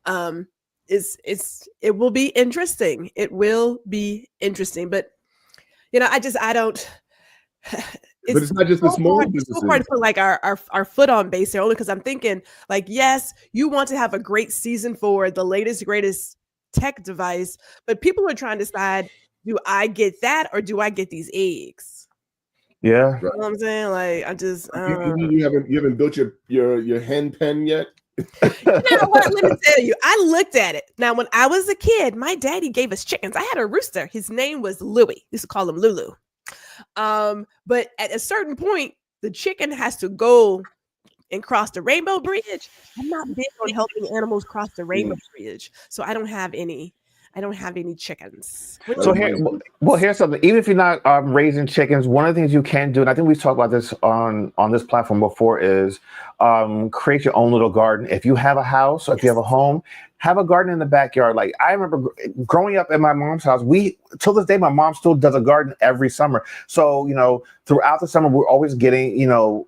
It will be interesting. It will be interesting, but I don't. But it's not just the small businesses. It's so hard to put like our foot on base here, only because I'm thinking like, yes, you want to have a great season for the latest, greatest tech device, but people are trying to decide, do I get that or do I get these eggs? Yeah. You know what I'm saying? Like, you haven't built your hen pen yet? You know what? Let me tell you, I looked at it. Now, when I was a kid, my daddy gave us chickens. I had a rooster. His name was Louie. We used to call him Lulu. But at a certain point, the chicken has to go and cross the rainbow bridge. I'm not big on helping animals cross the rainbow bridge, so I don't have any chickens. So here's something. Even if you're not raising chickens, one of the things you can do, and I think we've talked about this on this platform before, is create your own little garden. If you have a house or if you have a home, have a garden in the backyard. Like I remember growing up at my mom's house, till this day, my mom still does a garden every summer. So, throughout the summer, we're always getting,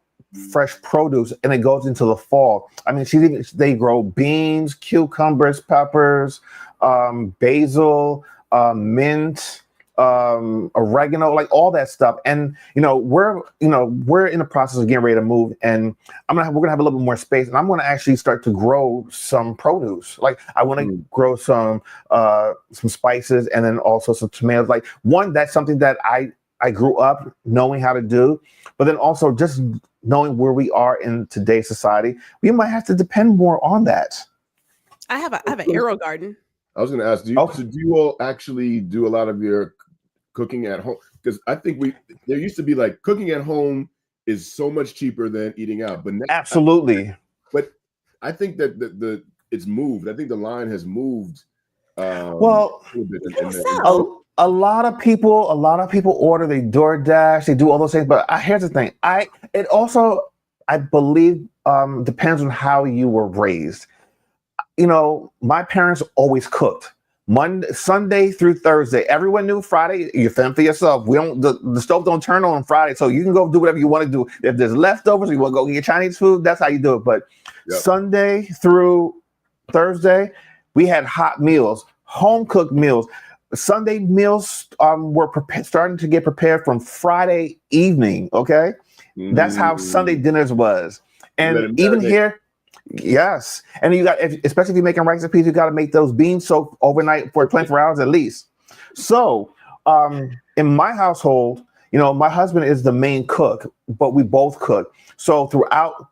fresh produce, and it goes into the fall. I mean, they grow beans, cucumbers, peppers, basil, mint, oregano, like all that stuff. And we're in the process of getting ready to move, and we're gonna have a little bit more space, and I'm gonna actually start to grow some produce. Like I want to grow some spices, and then also some tomatoes. Like that's something that I grew up knowing how to do, but then also just knowing where we are in today's society, we might have to depend more on that. I have an arrow garden. I was going to ask, do you all actually do a lot of your cooking at home? Because I think there used to be like cooking at home is so much cheaper than eating out. But absolutely. But I think that it's moved. I think the line has moved. Well, a lot of people order, they DoorDash, they do all those things. But here's the thing. It also, I believe, depends on how you were raised. My parents always cooked Sunday through Thursday. Everyone knew Friday, you fend for yourself. The stove don't turn on Friday, so you can go do whatever you want to do. If there's leftovers, you want to go get Chinese food, that's how you do it. But Sunday through Thursday, we had hot meals, home cooked meals. Sunday meals were starting to get prepared from Friday evening. Okay, that's how Sunday dinners was, and even here. Yes, and you got, especially if you're making rice and peas, you got to make those beans soak overnight for 24 hours at least. So, in my household, my husband is the main cook, but we both cook. So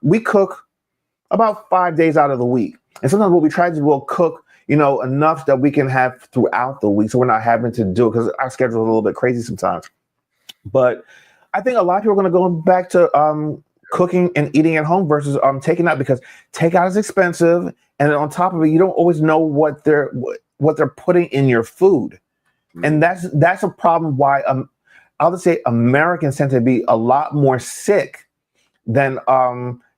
we cook about 5 days out of the week, and sometimes what we try to do, we'll cook, enough that we can have throughout the week, so we're not having to do it because our schedule is a little bit crazy sometimes. But I think a lot of people are going to go back to cooking and eating at home versus taking out, because takeout is expensive, and then on top of it, you don't always know what they're putting in your food, and that's a problem. Why I'll just say Americans tend to be a lot more sick than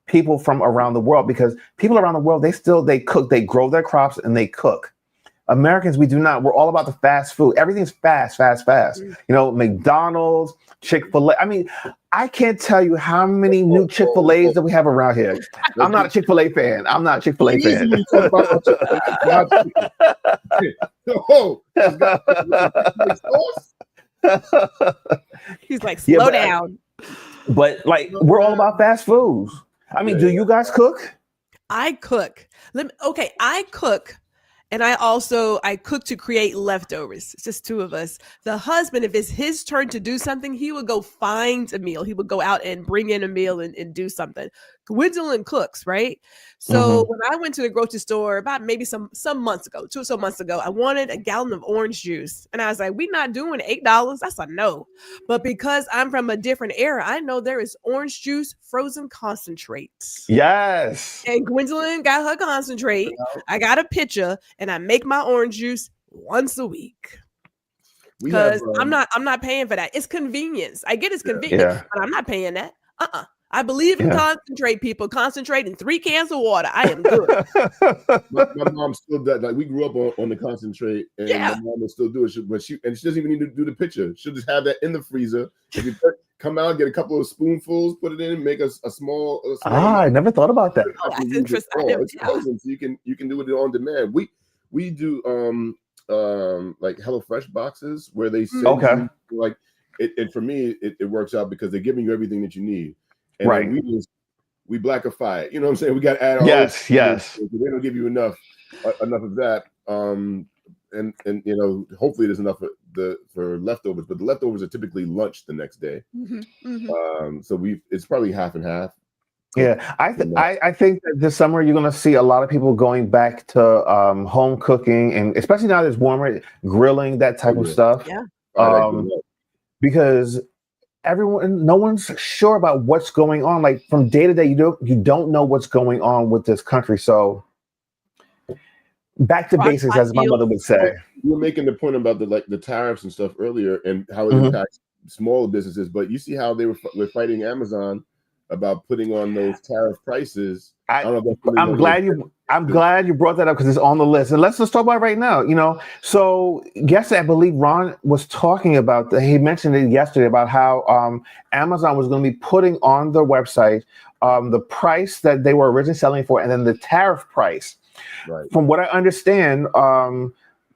people from around the world, because people around the world they cook, they grow their crops and they cook. Americans, we do not. We're all about the fast food. Everything's fast. You know, McDonald's, Chick-fil-A. I mean, I can't tell you how many new Chick-fil-A's that we have around here. I'm not a Chick-fil-A fan. He's like, slow down. But like, we're all about fast foods. I mean, do you guys cook? I cook. I cook. And I cook to create leftovers. It's just two of us. The husband, if it's his turn to do something, he would go find a meal. He would go out and bring in a meal and do something. Gwendolyn cooks, right? So when I went to the grocery store about maybe some months ago, 2 or so months ago, I wanted a gallon of orange juice. And I was like, we're not doing $8. That's a no. But because I'm from a different era, I know there is orange juice frozen concentrate. Yes. And Gwendolyn got her concentrate. I got a pitcher, and I make my orange juice once a week. Because I'm not paying for that. It's convenience. I get it's convenient, but I'm not paying that. I believe in concentrate, people. Concentrate in 3 cans of water. I am good. my mom still does. Like, we grew up on the concentrate, and my mom will still do it. But she doesn't even need to do the pitcher. She'll just have that in the freezer. If you come out, get a couple of spoonfuls, put it in, make a small. I never thought about that. Oh, that's interesting. It's frozen, so you can do it on demand. We do like HelloFresh boxes where they send you, like it, and for me it works out because they're giving you everything that you need. And right. We blackify it. You know what I'm saying? We got to add all yes. They don't give you enough of that. And you know, hopefully there's enough for leftovers, but the leftovers are typically lunch the next day. So it's probably half and half. Yeah, I think that this summer you're going to see a lot of people going back to home cooking, and especially now that it's warmer, grilling, that type of stuff. Yeah. Because no one's sure about what's going on. Like, from day to day, you don't know what's going on with this country. So back to basics, as my mother would say. You were making the point about the tariffs and stuff earlier, and how it impacts smaller businesses. But you see how they were fighting Amazon about putting on those tariff prices. I'm glad you brought that up, because it's on the list. And let's talk about it right now. You know, so yesterday I believe Ron was talking about he mentioned it yesterday about how Amazon was going to be putting on their website the price that they were originally selling for, and then the tariff price. Right. From what I understand,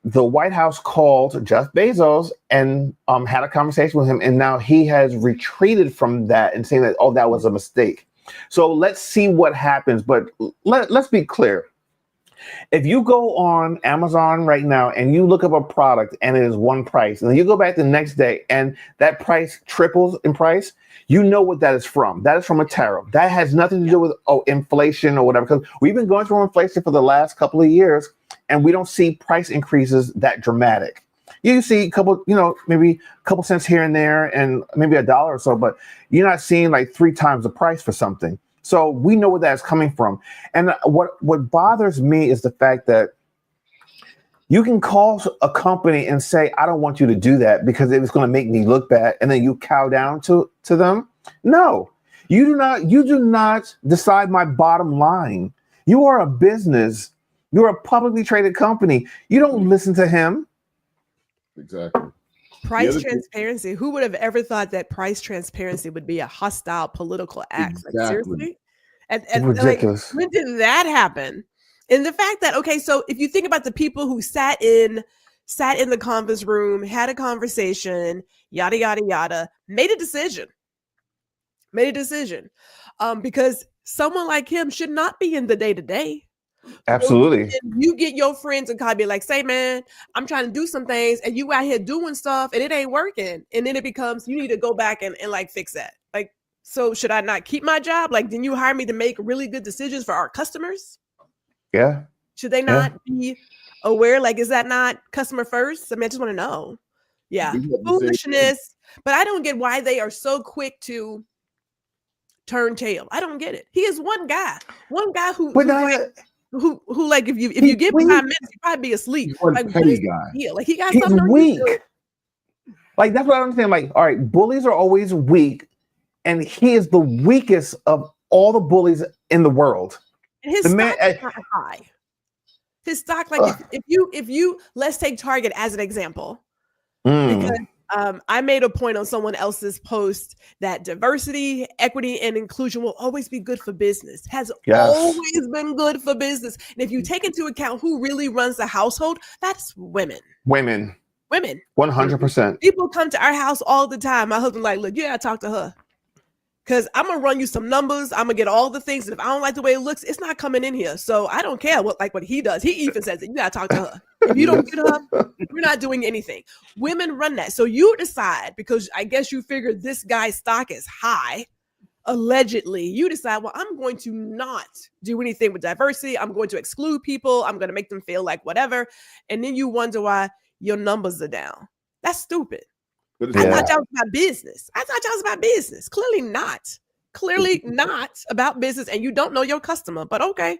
the White House called Jeff Bezos and had a conversation with him, and now he has retreated from that and saying that, that was a mistake. So let's see what happens. But let's be clear. If you go on Amazon right now and you look up a product and it is one price, and then you go back the next day and that price triples in price, you know what that is from. That is from a tariff. That has nothing to do with inflation or whatever, because we've been going through inflation for the last couple of years, and we don't see price increases that dramatic. You see a couple, maybe a couple cents here and there, and maybe $1 or so, but you're not seeing like 3 times the price for something. So we know where that's coming from. And what bothers me is the fact that you can call a company and say, I don't want you to do that because it's going to make me look bad, and then you cow down to them. No, you do not decide my bottom line. You are a business. You're a publicly traded company. You don't listen to him. Exactly. Price transparency. Who would have ever thought that price transparency would be a hostile political act? Exactly. Like, seriously? And ridiculous. Like, when did that happen? And the fact that, so if you think about the people who sat in the conference room, had a conversation, yada, yada, yada, made a decision. Because someone like him should not be in the day-to-day. Absolutely. So you get your friends and be like, say, man, I'm trying to do some things, and you out here doing stuff and it ain't working. And then it becomes, you need to go back and like fix that. Like, so should I not keep my job? Like, didn't you hire me to make really good decisions for our customers? Yeah. Should they not be aware? Like, is that not customer first? I mean, I just want to know. Yeah. Foolishness. But I don't get why they are so quick to turn tail. I don't get it. He is one guy who But like if you give him 5 minutes, he'd probably be asleep. He's one Like, what petty is the guy. deal? Like, he got he's something on weak. YouTube. Like, that's what I don't understand. Like, all right, bullies are always weak, and he is the weakest of all the bullies in the world. And his stock is not high. His stock, like, if you let's take Target as an example, because I made a point on someone else's post that diversity, equity, and inclusion will always be good for business. Has always been good for business. And if you take into account who really runs the household, that's women. Women. 100%. People come to our house all the time. My husband like, look, you gotta talk to her. Because I'm gonna run you some numbers. I'm gonna get all the things. And if I don't like the way it looks, it's not coming in here. So I don't care what he does. He even says it. You gotta talk to her. If you don't get her, we're not doing anything. Women run that. So you decide, because I guess you figure this guy's stock is high, allegedly. You decide, well, I'm going to not do anything with diversity. I'm going to exclude people. I'm gonna make them feel like whatever. And then you wonder why your numbers are down. That's stupid. I thought y'all was about business. Clearly not. Clearly not about business. And you don't know your customer, but okay,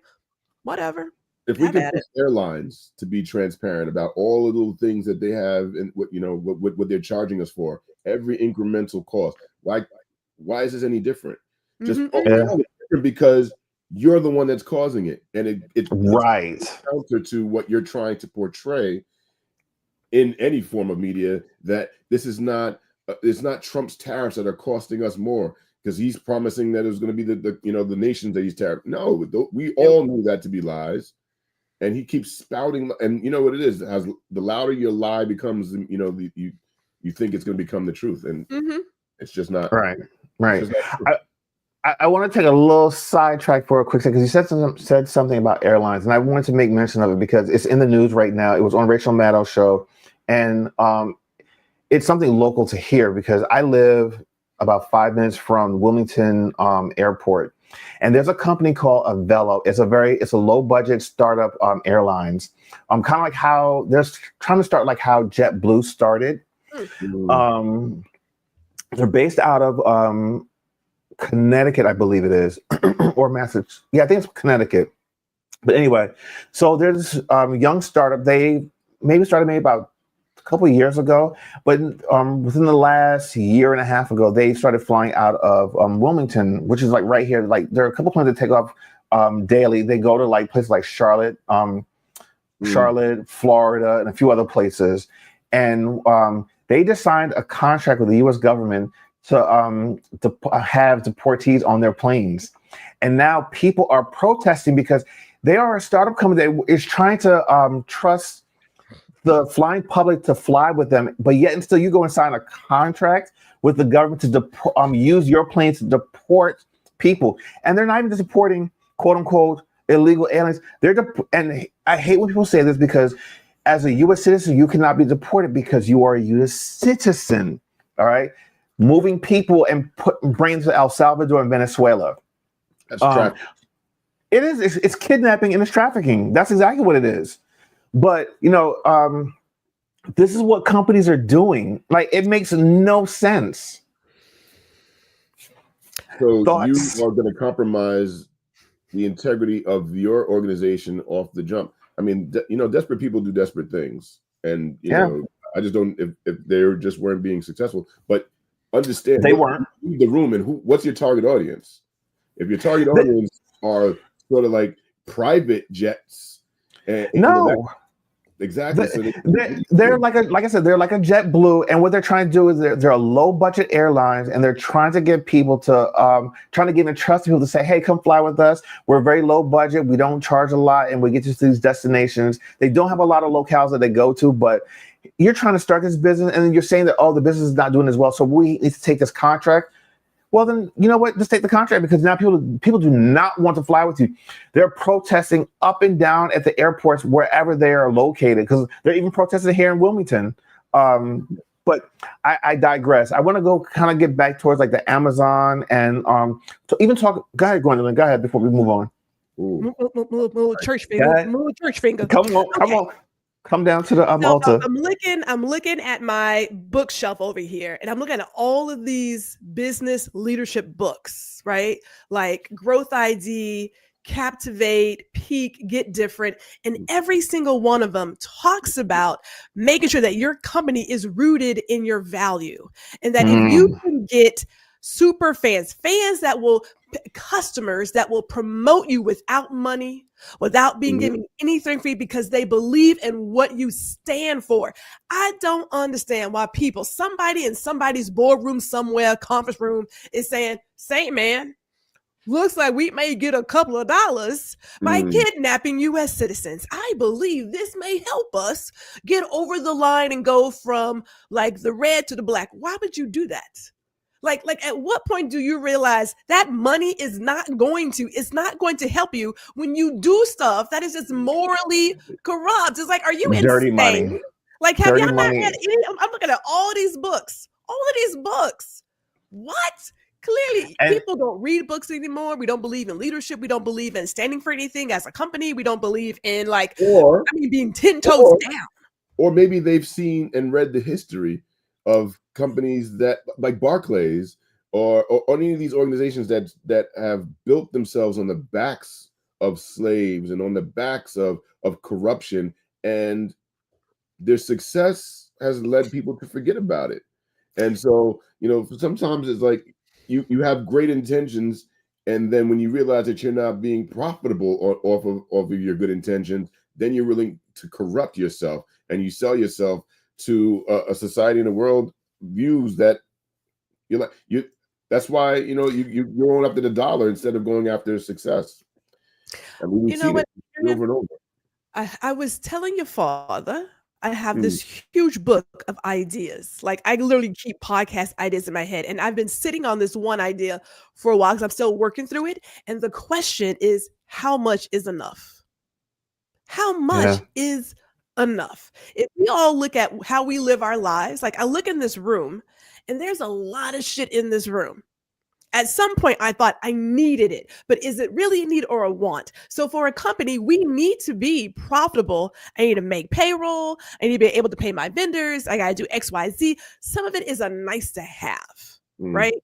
whatever. If we could push airlines to be transparent about all the little things that they have and what they're charging us for, every incremental cost, why is this any different? Just different because you're the one that's causing it, and it's counter to what you're trying to portray in any form of media, that this is not it's not Trump's tariffs that are costing us more because he's promising that it was going to be the nations that he's tariff. No, we all knew that to be lies, and he keeps spouting. And you know what it is? As the louder your lie becomes, you think it's going to become the truth, and it's just not. Right. I want to take a little sidetrack for a quick second, because you said something about airlines, and I wanted to make mention of it because it's in the news right now. It was on Rachel Maddow's show, and it's something local to here because I live about 5 minutes from Wilmington Airport, and there's a company called Avelo. It's a low budget startup airlines. Kind of like how they're trying to start like how JetBlue started. They're based out of Connecticut, I believe it is, or Massachusetts. Yeah, I think it's Connecticut. But anyway, so there's young startup. They started about a couple of years ago, but within the last year and a half ago, they started flying out of Wilmington, which is like right here. Like there are a couple planes that take off daily. They go to like places like Charlotte, Florida, and a few other places. And they just signed a contract with the U.S. government to have deportees on their planes. And now people are protesting because they are a startup company that is trying to trust the flying public to fly with them, but yet and still you go and sign a contract with the government to use your planes to deport people. And they're not even deporting quote unquote illegal aliens. And I hate when people say this because as a U.S. citizen, you cannot be deported because you are a U.S. citizen. All right. Moving people and bringing them to El Salvador and Venezuela. That's trafficking. It is. It's kidnapping and it's trafficking. That's exactly what it is. But, this is what companies are doing. Like, it makes no sense. So you are going to compromise the integrity of your organization off the jump. I mean, desperate people do desperate things. And, I just don't, if they just weren't being successful, but understand they weren't the room and what's your target audience? If your target audience are sort of like private jets, exactly. They're like I said, they're like a JetBlue, and what they're trying to do is they're a low budget airlines, and they're trying to get people to give and trust people to say, hey, come fly with us. We're very low budget. We don't charge a lot, and we get you to these destinations. They don't have a lot of locales that they go to, but you're trying to start this business, and you're saying that the business is not doing as well, so we need to take this contract. Well, then, you know what? Just take the contract, because now people do not want to fly with you. They're protesting up and down at the airports wherever they are located, because they're even protesting here in Wilmington. But I digress. I want to go kind of get back towards like the Amazon and to even talk. Go ahead, Gwendolyn. Go ahead before we move on. Move church finger. Move church finger. Come on. Come down to the So altar. I'm looking at my bookshelf over here, and I'm looking at all of these business leadership books, right? Like Growth ID, Captivate, Peak, Get Different, and every single one of them talks about making sure that your company is rooted in your value, and that if you can get super fans, customers that will promote you without money, without being given anything free, because they believe in what you stand for. I don't understand why somebody in somebody's boardroom somewhere, conference room, is saying, Saint man, looks like we may get a couple of dollars by kidnapping U.S. citizens. I believe this may help us get over the line and go from like the red to the black. Why would you do that? Like at what point do you realize that money is not going to help you when you do stuff that is just morally corrupt? It's like, are you Dirty insane? money. Like, have Dirty y'all not money. had any? I'm looking at all these books. What? Clearly, people don't read books anymore. We don't believe in leadership. We don't believe in standing for anything as a company. We don't believe in being 10 toes down. Or maybe they've seen and read the history of companies that like Barclays or any of these organizations that have built themselves on the backs of slaves and on the backs of corruption, and their success has led people to forget about it. And so, sometimes it's like you have great intentions, and then when you realize that you're not being profitable off of your good intentions, then you're willing to corrupt yourself, and you sell yourself to a society in the world views that that's why you're going after the dollar instead of going after success. And we've seen it over and over. I was telling your father, I have this huge book of ideas. Like, I literally keep podcast ideas in my head, and I've been sitting on this one idea for a while because I'm still working through it. And the question is, how much is enough? How much is enough? If we all look at how we live our lives, like I look in this room and there's a lot of shit in this room. At some point, I thought I needed it, but is it really a need or a want? So for a company, we need to be profitable. I need to make payroll. I need to be able to pay my vendors. I got to do X, Y, Z. Some of it is a nice to have, right?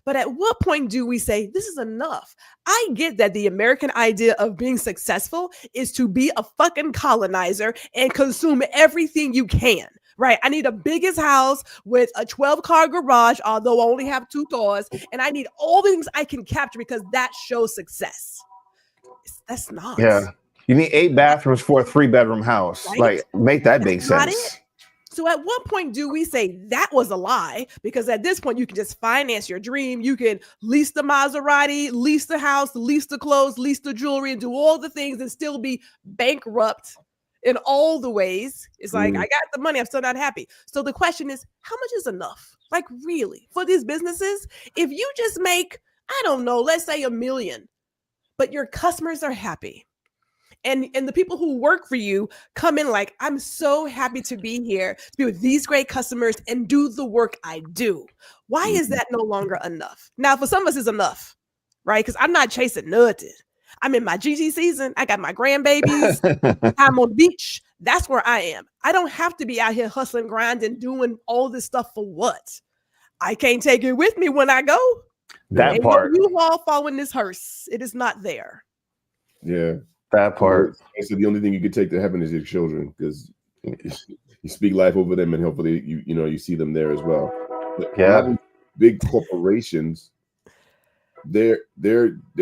But at what point do we say, this is enough? I get that the American idea of being successful is to be a fucking colonizer and consume everything you can. Right. I need a biggest house with a 12-car garage, although I only have 2 cars. And I need all the things I can capture because that shows success. That's not. Yeah. You need 8 bathrooms for a 3-bedroom house. Right? Like, make that make sense. So at what point do we say that was a lie? Because at this point, you can just finance your dream. You can lease the Maserati, lease the house, lease the clothes, lease the jewelry, and do all the things and still be bankrupt in all the ways. It's like, I got the money, I'm still not happy. So the question is, how much is enough? Like, really, for these businesses, if you just make, I don't know, let's say $1 million, but your customers are happy. And the people who work for you come in like, I'm so happy to be here, to be with these great customers and do the work I do. Why is that no longer enough? Now, for some of us, it's enough, right? Because I'm not chasing nothing. I'm in my GG season. I got my grandbabies. I'm on the beach. That's where I am. I don't have to be out here hustling, grinding, doing all this stuff for what? I can't take it with me when I go. That part. You all following this hearse. It is not there. Yeah. That part. So the only thing you could take to heaven is your children, because you speak life over them, and hopefully you see them there as well. But big corporations, they're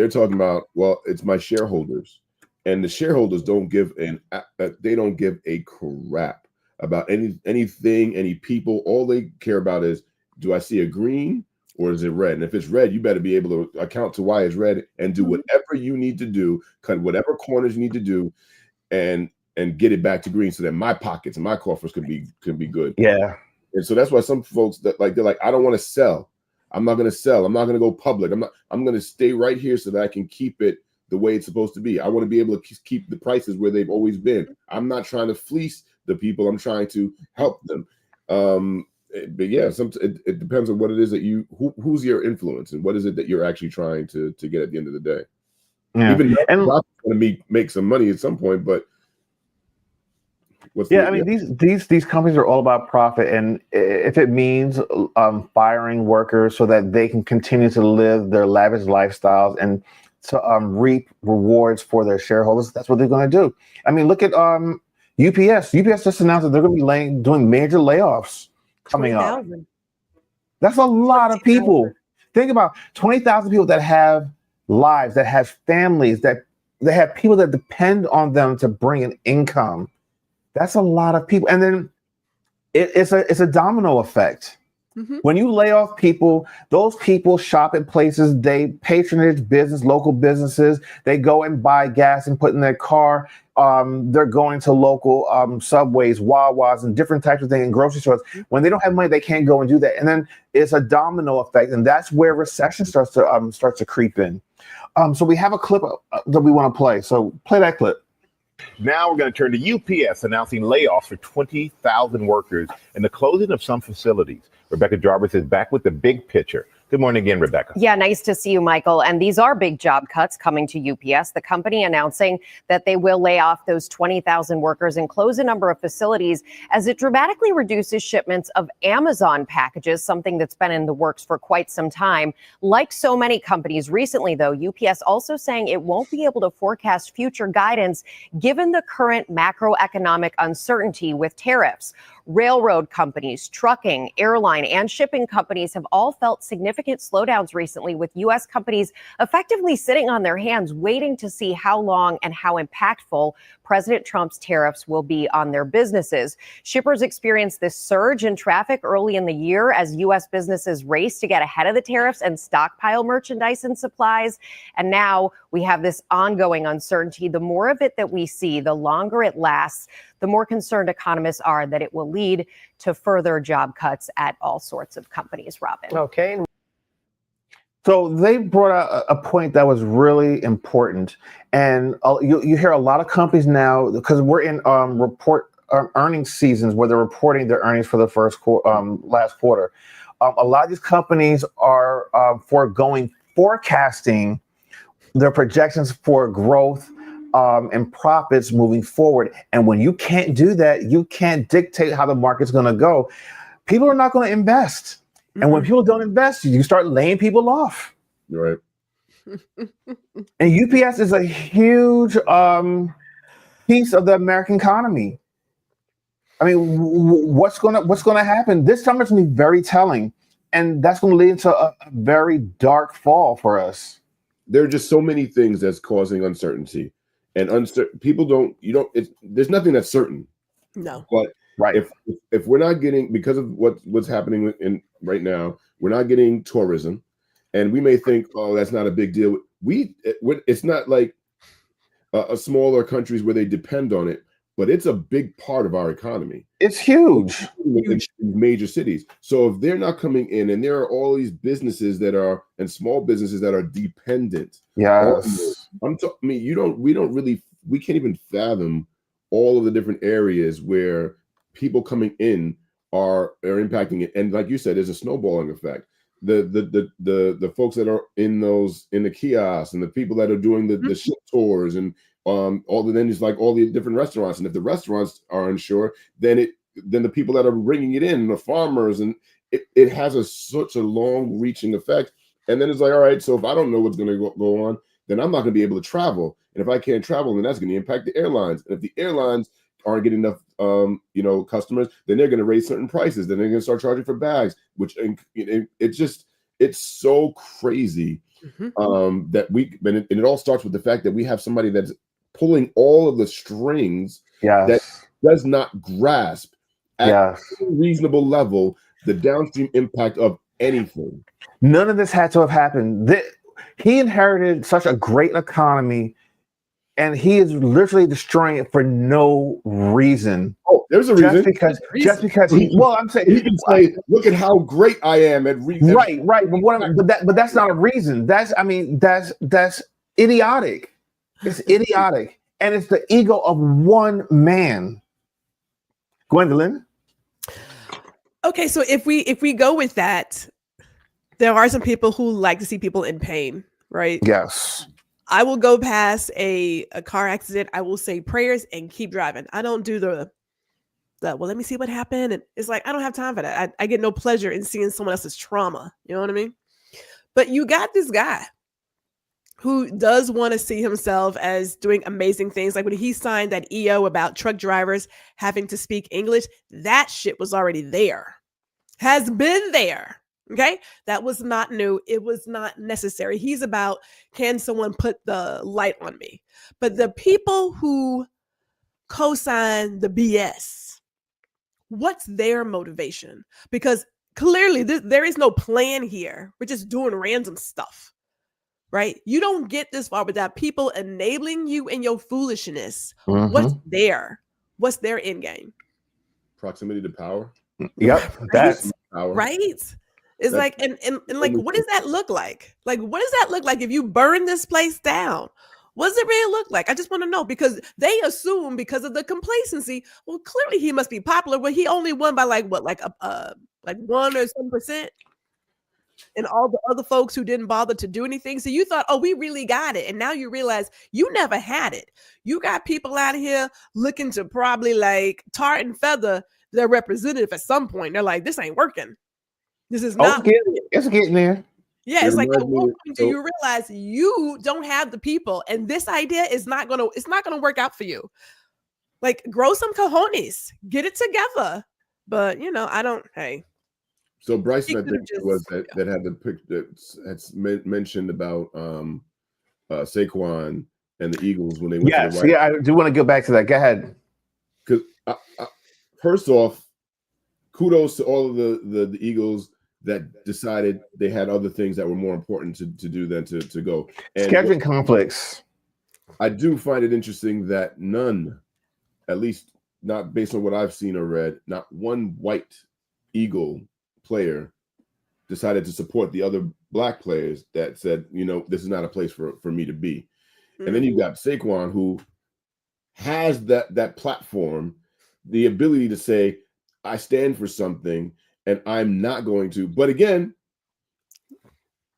talking about, well, it's my shareholders, and the shareholders don't give a crap about anything, any people. All they care about is, do I see a green or is it red? And if it's red, you better be able to account to why it's red and do whatever you need to do, cut whatever corners you need to do, and get it back to green so that my pockets and my coffers can be good. Yeah. And so that's why some folks they're like, I don't want to sell. I'm not going to sell. I'm not going to go public. I'm going to stay right here so that I can keep it the way it's supposed to be. I want to be able to keep the prices where they've always been. I'm not trying to fleece the people. I'm trying to help them. But yeah, it depends on what it is that who's your influence and what is it that you're actually trying to get at the end of the day. Yeah. Even though going to make some money at some point, but I mean, these companies are all about profit, and if it means firing workers so that they can continue to live their lavish lifestyles and to reap rewards for their shareholders, that's what they're going to do. I mean, look at UPS. UPS just announced that they're going to be doing major layoffs coming up. That's a lot of people. Think about 20,000 people that have lives, that have families, that have people that depend on them to bring an income. That's a lot of people. And then it's a domino effect. Mm-hmm. When you lay off people, those people shop at places, they patronage business, local businesses, they go and buy gas and put in their car. They're going to local Subways, Wawas, and different types of things in grocery stores. When they don't have money, they can't go and do that. And then it's a domino effect. And that's where recession starts to creep in. So we have a clip that we want to play. So play that clip. Now we're going to turn to UPS announcing layoffs for 20,000 workers and the closing of some facilities. Rebecca Jarvis is back with the big picture. Good morning again, Rebecca. Yeah, nice to see you, Michael. And these are big job cuts coming to UPS. The company announcing that they will lay off those 20,000 workers and close a number of facilities as it dramatically reduces shipments of Amazon packages, something that's been in the works for quite some time. Like so many companies recently, though, UPS also saying it won't be able to forecast future guidance given the current macroeconomic uncertainty with tariffs. Railroad companies, trucking, airline, and shipping companies have all felt significant slowdowns recently, with U.S. companies effectively sitting on their hands waiting to see how long and how impactful President Trump's tariffs will be on their businesses. Shippers experienced this surge in traffic early in the year as U.S. businesses raced to get ahead of the tariffs and stockpile merchandise and supplies. And now we have this ongoing uncertainty. The more of it that we see, the longer it lasts, the more concerned economists are that it will lead to further job cuts at all sorts of companies, Robin. Okay. So they brought out a point that was really important. And you hear a lot of companies now, because we're in earnings seasons where they're reporting their earnings for the last quarter. A lot of these companies are forecasting their projections for growth and profits moving forward. And when you can't do that, you can't dictate how the market's going to go. People are not going to invest. Mm-hmm. And when people don't invest, you start laying people off. Right. And UPS is a huge piece of the American economy. I mean, what's going to happen? This summer is going to be very telling. And that's going to lead to a very dark fall for us. There are just so many things that's causing uncertainty. And there's nothing that's certain. No. But right. If we're not getting, because of what's happening right now, we're not getting tourism, and we may think, oh, that's not a big deal. It's not like a smaller countries where they depend on it, but it's a big part of our economy. It's huge. In major cities. So if they're not coming in, and there are all these businesses and small businesses that are dependent. Yes. We can't even fathom all of the different areas where people coming in are impacting it. And like you said, there's a snowballing effect. The folks that are in the kiosks, and the people that are doing the ship tours, and then it's like all the different restaurants. And if the restaurants are unsure, then the people that are bringing it in, the farmers, and it has such a long reaching effect. And then it's like, all right, so if I don't know what's going to go on, then I'm not going to be able to travel. And if I can't travel, then that's going to impact the airlines. And if the airlines aren't getting enough, customers, then they're going to raise certain prices. Then they're going to start charging for bags, which it's so crazy. Mm-hmm. And it all starts with the fact that we have somebody that's pulling all of the strings that does not grasp at a reasonable level the downstream impact of anything. None of this had to have happened. He inherited such a great economy, and he is literally destroying it for no reason. Oh, there's a reason. Just because he. Well, I'm saying he can say, "Look at how great I am at reading." Right. But that's not a reason. That's idiotic. It's idiotic, and it's the ego of one man. Gwendolyn. Okay, so if we go with that, there are some people who like to see people in pain, right? Yes. I will go past a car accident. I will say prayers and keep driving. I don't do the well, let me see what happened. And it's like, I don't have time for that. I get no pleasure in seeing someone else's trauma. You know what I mean? But you got this guy who does want to see himself as doing amazing things. Like when he signed that EO about truck drivers having to speak English, that shit was already there, has been there. Okay. That was not new. It was not necessary. He's about, can someone put the light on me? But the people who co-sign the BS, what's their motivation? Because clearly there is no plan here. We're just doing random stuff. Right? You don't get this far without people enabling you in your foolishness. What's there? What's their end game? Proximity to power. Yep. That's power. Right. It's like, and like, what does that look like? Like, what does that look like if you burn this place down? What does it really look like? I just want to know, because they assume because of the complacency, well, clearly he must be popular, but he only won by like 1 or some percent. And all the other folks who didn't bother to do anything. So you thought, oh, we really got it. And now you realize you never had it. You got people out here looking to probably like tar and feather their representative at some point. They're like, this ain't working. This is not. It's getting there. Yeah, it's like at what point do you realize you don't have the people, and this idea is not gonna work out for you. Like, grow some cojones, get it together. But I don't. Hey. So Bryson, I think it was that had the pick that had mentioned about Saquon and the Eagles when they went to the White House. I do want to go back to that. Go ahead. Because first off, kudos to all of the Eagles that decided they had other things that were more important to do than to go. And scheduling conflicts. I do find it interesting that none, at least not based on what I've seen or read, not one white Eagle player decided to support the other black players that said, this is not a place for me to be. Mm-hmm. And then you've got Saquon, who has that platform, the ability to say, I stand for something and I'm not going to. But again,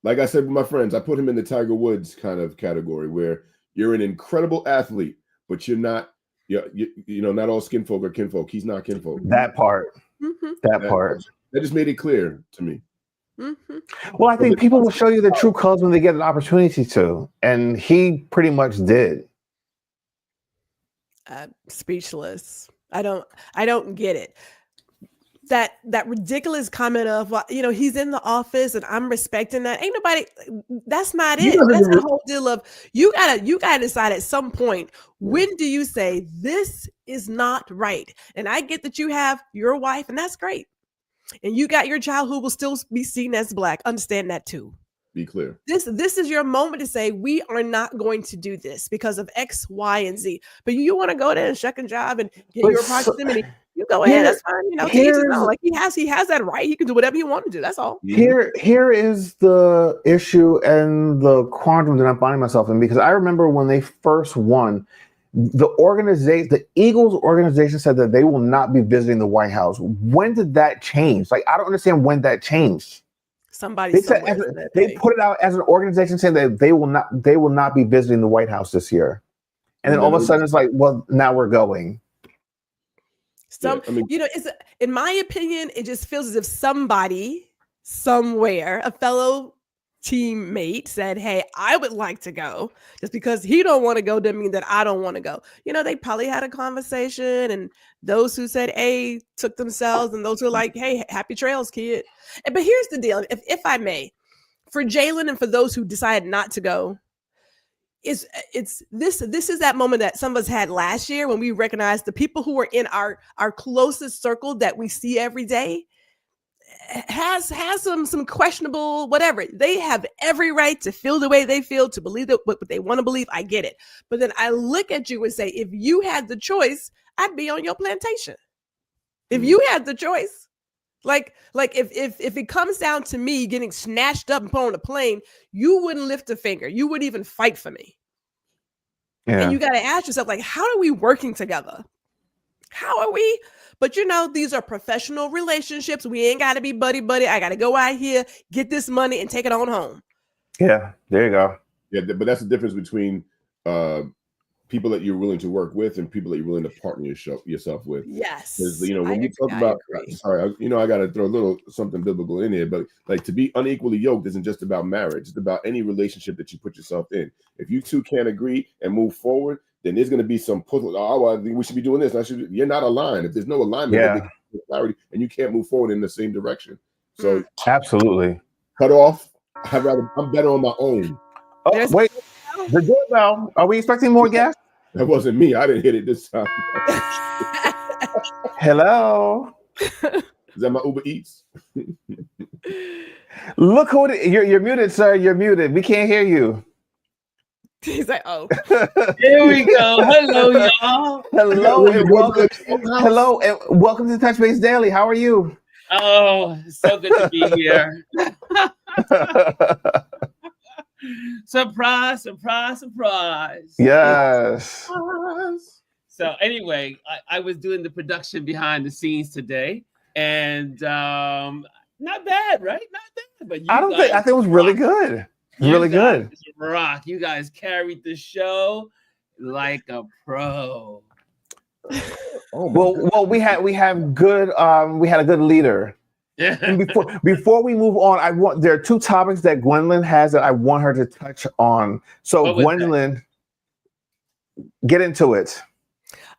like I said with my friends, I put him in the Tiger Woods kind of category, where you're an incredible athlete, but you're not, not all skin folk are kinfolk. He's not kinfolk. That part. Mm-hmm. That part. That just made it clear to me. Mm-hmm. Well, I think people will show you the true colors when they get an opportunity to, and he pretty much did. Speechless. I don't get it. That ridiculous comment of, well, he's in the office and I'm respecting that. Ain't nobody. That's not it. That's the whole deal of you gotta decide at some point, when do you say this is not right? And I get that you have your wife, and that's great. And you got your child who will still be seen as black. Understand that too. Be clear. This is your moment to say, we are not going to do this because of X, Y, and Z. But you want to go there and shuck and jive and get your proximity. You go ahead. That's fine. Like he has that right. He can do whatever he wants to do. That's all. Here is the issue and the quandrum that I'm finding myself in, because I remember when they first won, the Eagles organization said that they will not be visiting the White House. When did that change? Like, I don't understand when that changed. They put it out as an organization saying that they will not be visiting the White House this year. And then all of a sudden it's like, well, now we're going. It's in my opinion, it just feels as if somebody somewhere, a fellow teammate, said, hey, I would like to go. Just because he don't want to go doesn't mean that I don't want to go. They probably had a conversation, and those who said A took themselves, and those who are like, hey, happy trails, kid. But here's the deal, if I may, for Jalen and for those who decided not to go, this is that moment that some of us had last year when we recognized the people who were in our closest circle that we see every day has some questionable whatever. They have every right to feel the way they feel, to believe that what they want to believe. I get it. But then I look at you and say, if you had the choice, I'd be on your plantation. If you had the choice, like if it comes down to me getting snatched up and put on a plane, you wouldn't lift a finger. You wouldn't even fight for me. Yeah. And you got to ask yourself, like, how are we working together? How are we? But these are professional relationships. We ain't got to be buddy. I got to go out here, get this money, and take it on home. Yeah, there you go. Yeah, but that's the difference between people that you're willing to work with and people that you're willing to partner yourself with. Yes. Because when we talk about, sorry, I got to throw a little something biblical in here, but like to be unequally yoked isn't just about marriage. It's about any relationship that you put yourself in. If you two can't agree and move forward, then there's going to be some puzzle. Oh, well, I think we should be doing this. You're not aligned. If there's no alignment, clarity, and you can't move forward in the same direction. So absolutely cut off. I'm better on my own. Oh, wait. The doorbell. Are we expecting more guests? That wasn't me. I didn't hit it this time. Hello. Is that my Uber Eats? Look who it is. You're muted, sir. You're muted. We can't hear you. He's like, oh. Here we go. Hello, y'all. Hello, and welcome to Touch Base Daily. How are you? Oh, so good to be here. Surprise, surprise, surprise. Yes. So anyway, I was doing the production behind the scenes today, and not bad, right? Not bad. But I think it was really good. Really good. Rock. You guys carried the show like a pro. Well, we had a good leader. Yeah. And before we move on, there are two topics that Gwendolyn has that I want her to touch on. So Gwendolyn, get into it.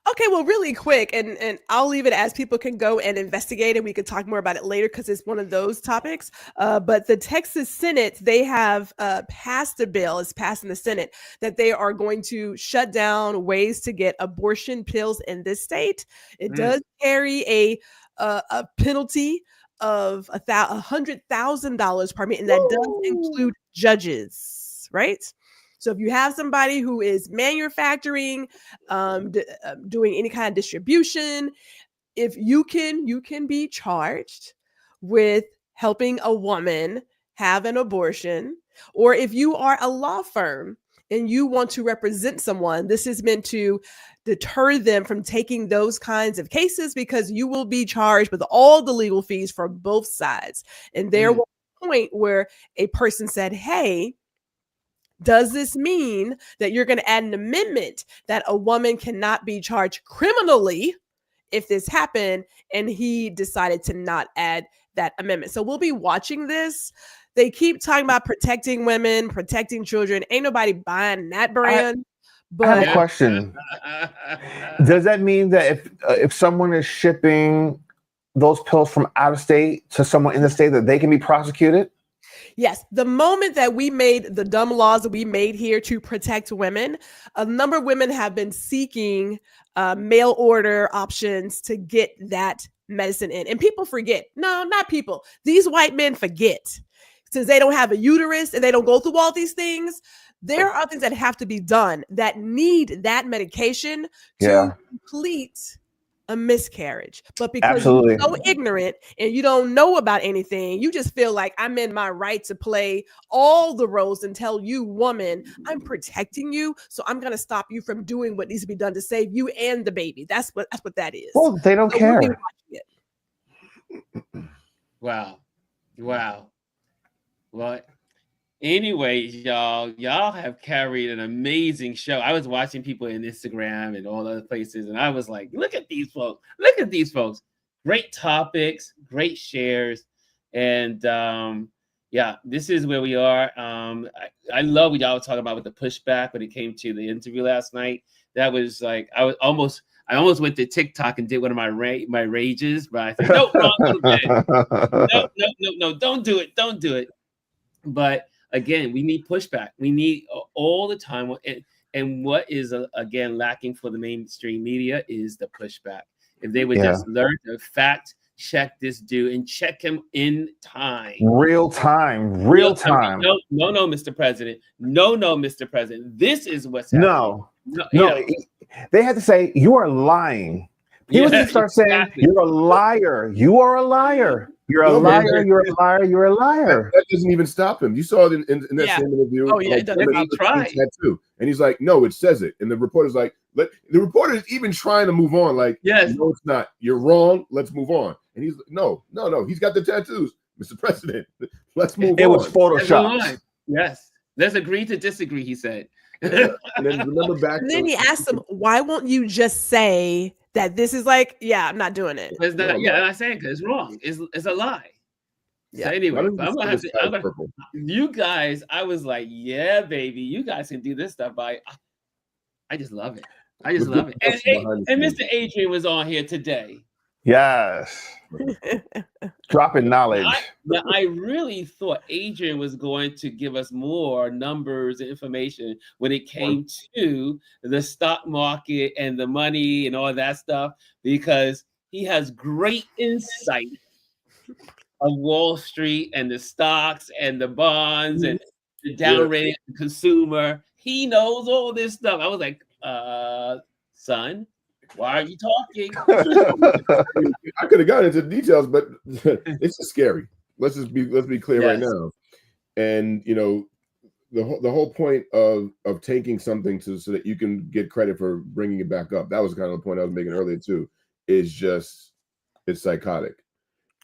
Okay, well, really quick, and I'll leave it as people can go and investigate, and we can talk more about it later because it's one of those topics. But the Texas Senate, they have passed a bill, it's passed in the Senate, that they are going to shut down ways to get abortion pills in this state. It does carry a penalty of $100,000, pardon me, and that does include judges, right? So if you have somebody who is manufacturing, doing any kind of distribution, if you can be charged with helping a woman have an abortion, or if you are a law firm and you want to represent someone, this is meant to deter them from taking those kinds of cases because you will be charged with all the legal fees for both sides. And there was a point where a person said, hey, does this mean that you're going to add an amendment that a woman cannot be charged criminally if this happened? And he decided to not add that amendment. So we'll be watching this. They keep talking about protecting women, protecting children. Ain't nobody buying that brand. I have a question. Does that mean that if someone is shipping those pills from out of state to someone in the state, that they can be prosecuted? Yes. The moment that we made the dumb laws that we made here to protect women, a number of women have been seeking mail order options to get that medicine in. And people forget. No, not people. These white men forget. Since they don't have a uterus and they don't go through all these things, there are things that have to be done that need that medication to complete a miscarriage. But because you're so ignorant and you don't know about anything, you just feel like I'm in my right to play all the roles and tell you, woman, I'm protecting you, so I'm going to stop you from doing what needs to be done to save you and the baby. That's what that is. Well, they don't care. Wow. Well, anyways, y'all have carried an amazing show. I was watching people in Instagram and all other places, and I was like, look at these folks. Great topics, great shares. And this is where we are. I love what y'all were talking about with the pushback when it came to the interview last night. That was like, I almost went to TikTok and did one of my rages, but I said, no, don't do it. But again, we need pushback. We need all the time. And what is, again, lacking for the mainstream media is the pushback. If they would just learn to fact check this dude and check him in time. Real time. No, Mr. President. No, Mr. President. This is what's happening. No. They had to say, you are lying. People just start saying, you're a liar. You are a liar. You're a liar. You're a liar. You're a liar. That doesn't even stop him. You saw it in that same interview. Oh, yeah, it does. And he's like, no, it says it. And the reporter's like, the reporter is even trying to move on. Like, no, it's not. You're wrong. Let's move on. And he's like, no. He's got the tattoos, Mr. President. Let's move on. It was Photoshop. Yes. Let's agree to disagree, he said. And then remember back. And then he asked him, "Why won't you just say that this is like, yeah, I'm not doing it." It's not, yeah, I'm not saying because it's wrong. It's a lie. Yeah. So anyway, Why don't but you I'm gonna say have the to. sky I'm is gonna, purple? you guys, I was like, yeah, baby, you guys can do this stuff. I just love it. I just With love good it. stuff behind the And scenes. Mr. Adrian was on here today. Yes. Dropping knowledge. I really thought Adrian was going to give us more numbers and information when it came to the stock market and the money and all that stuff, because he has great insight of Wall Street and the stocks and the bonds and the downrated consumer. He knows all this stuff. I was like, son, why are you talking? I could have gotten into the details, but it's just scary. Let's be clear right now. And you know, the whole point of taking something so that you can get credit for bringing it back up. That was kind of the point I was making earlier too. Is just it's psychotic.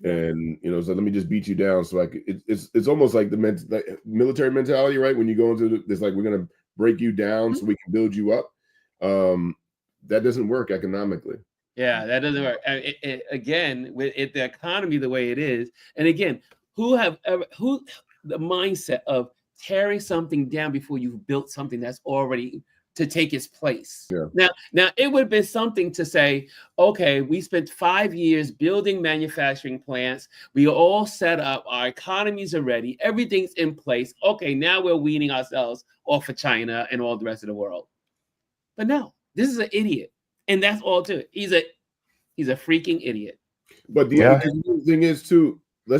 And you know, so let me just beat you down. So like it's almost like the military mentality, right? When you go into this, like we're gonna break you down so we can build you up. That doesn't work economically. Yeah, that doesn't work. Again, with the economy the way it is, and again, who the mindset of tearing something down before you've built something that's already to take its place. Yeah. Now it would have been something to say, okay, we spent 5 years building manufacturing plants. We are all set up. Our economies are ready. Everything's in place. Okay, now we're weaning ourselves off of China and all the rest of the world. But no, this is an idiot. And that's all to it. He's a freaking idiot. But the other thing is too, I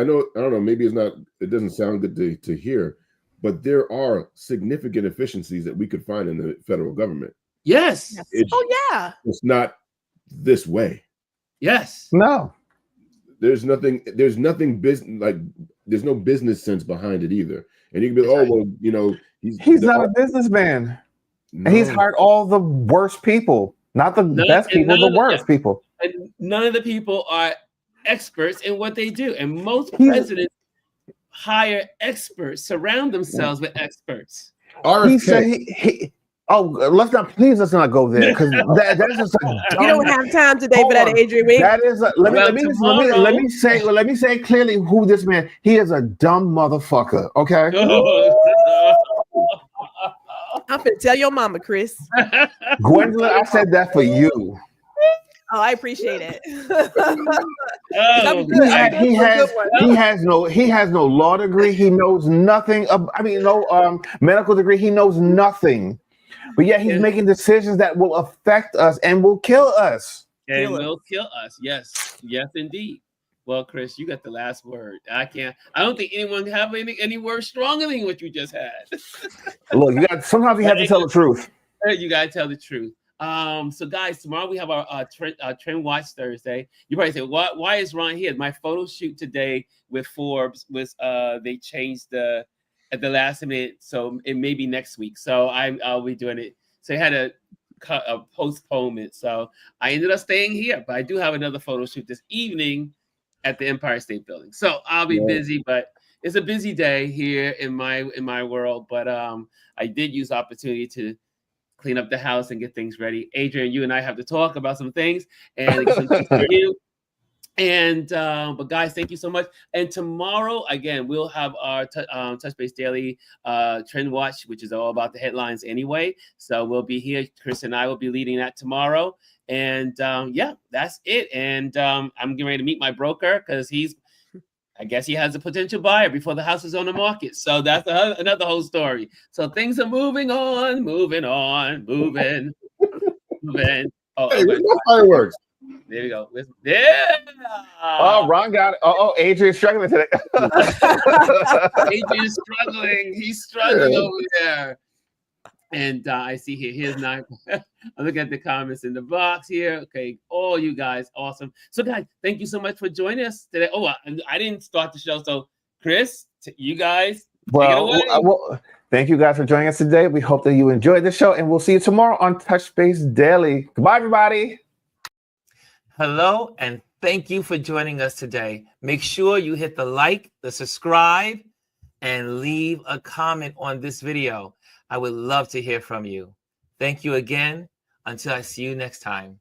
don't know, maybe it doesn't sound good to hear, but there are significant efficiencies that we could find in the federal government. Yes. It's not this way. Yes. No. There's nothing business, like there's no business sense behind it either. And you can be, well, you know, he's not a businessman. No. And he's hired all the worst people, not the best people, the worst people. And none of the people are experts in what they do. And most presidents hire experts, surround themselves with experts. He said let's not go there, because that is just We don't have time today for that, Adrian. That is let me say clearly who this man. He is a dumb motherfucker. Okay. I'm finna tell your mama, Chris. Gwendolyn, I said that for you. Oh, I appreciate it. He has no law degree. He knows nothing. No medical degree. He knows nothing. But yet he's making decisions that will affect us and will kill us. And will kill us. Yes. Yes, indeed. Well, Chris, you got the last word. I don't think anyone can have any words stronger than what you just had. Look, sometimes you have to tell the truth. You gotta tell the truth. So guys, tomorrow we have our Trend Watch Thursday. You probably say, why is Ron here? My photo shoot today with Forbes was they changed at the last minute, so it may be next week. So I'll be doing it. So I had a postponement. So I ended up staying here, but I do have another photo shoot this evening at the Empire State Building. So I'll be busy, but it's a busy day here in my world. But I did use the opportunity to clean up the house and get things ready. Adrian, you and I have to talk about some things and get some things for you. And but guys, thank you so much. And tomorrow again, we'll have our Touch Base Daily Trend Watch, which is all about the headlines anyway. So we'll be here. Chris and I will be leading that tomorrow. And yeah, that's it. And I'm getting ready to meet my broker because I guess he has a potential buyer before the house is on the market. So that's another whole story. So things are moving on. Oh, hey, where's my fireworks? There we go. Yeah. Oh, Ron got it. Oh, Adrian's struggling today. Adrian's struggling. He's struggling over there. And I see here's 9. I'm looking at the comments in the box here. Okay, all you guys, awesome. So guys, thank you so much for joining us today. Oh, I didn't start the show. So Chris, you guys, take it away. Well, thank you guys for joining us today. We hope that you enjoyed the show, and we'll see you tomorrow on Touch Base Daily. Goodbye, everybody. Hello, and thank you for joining us today. Make sure you hit the like, the subscribe, and leave a comment on this video. I would love to hear from you. Thank you again. Until I see you next time.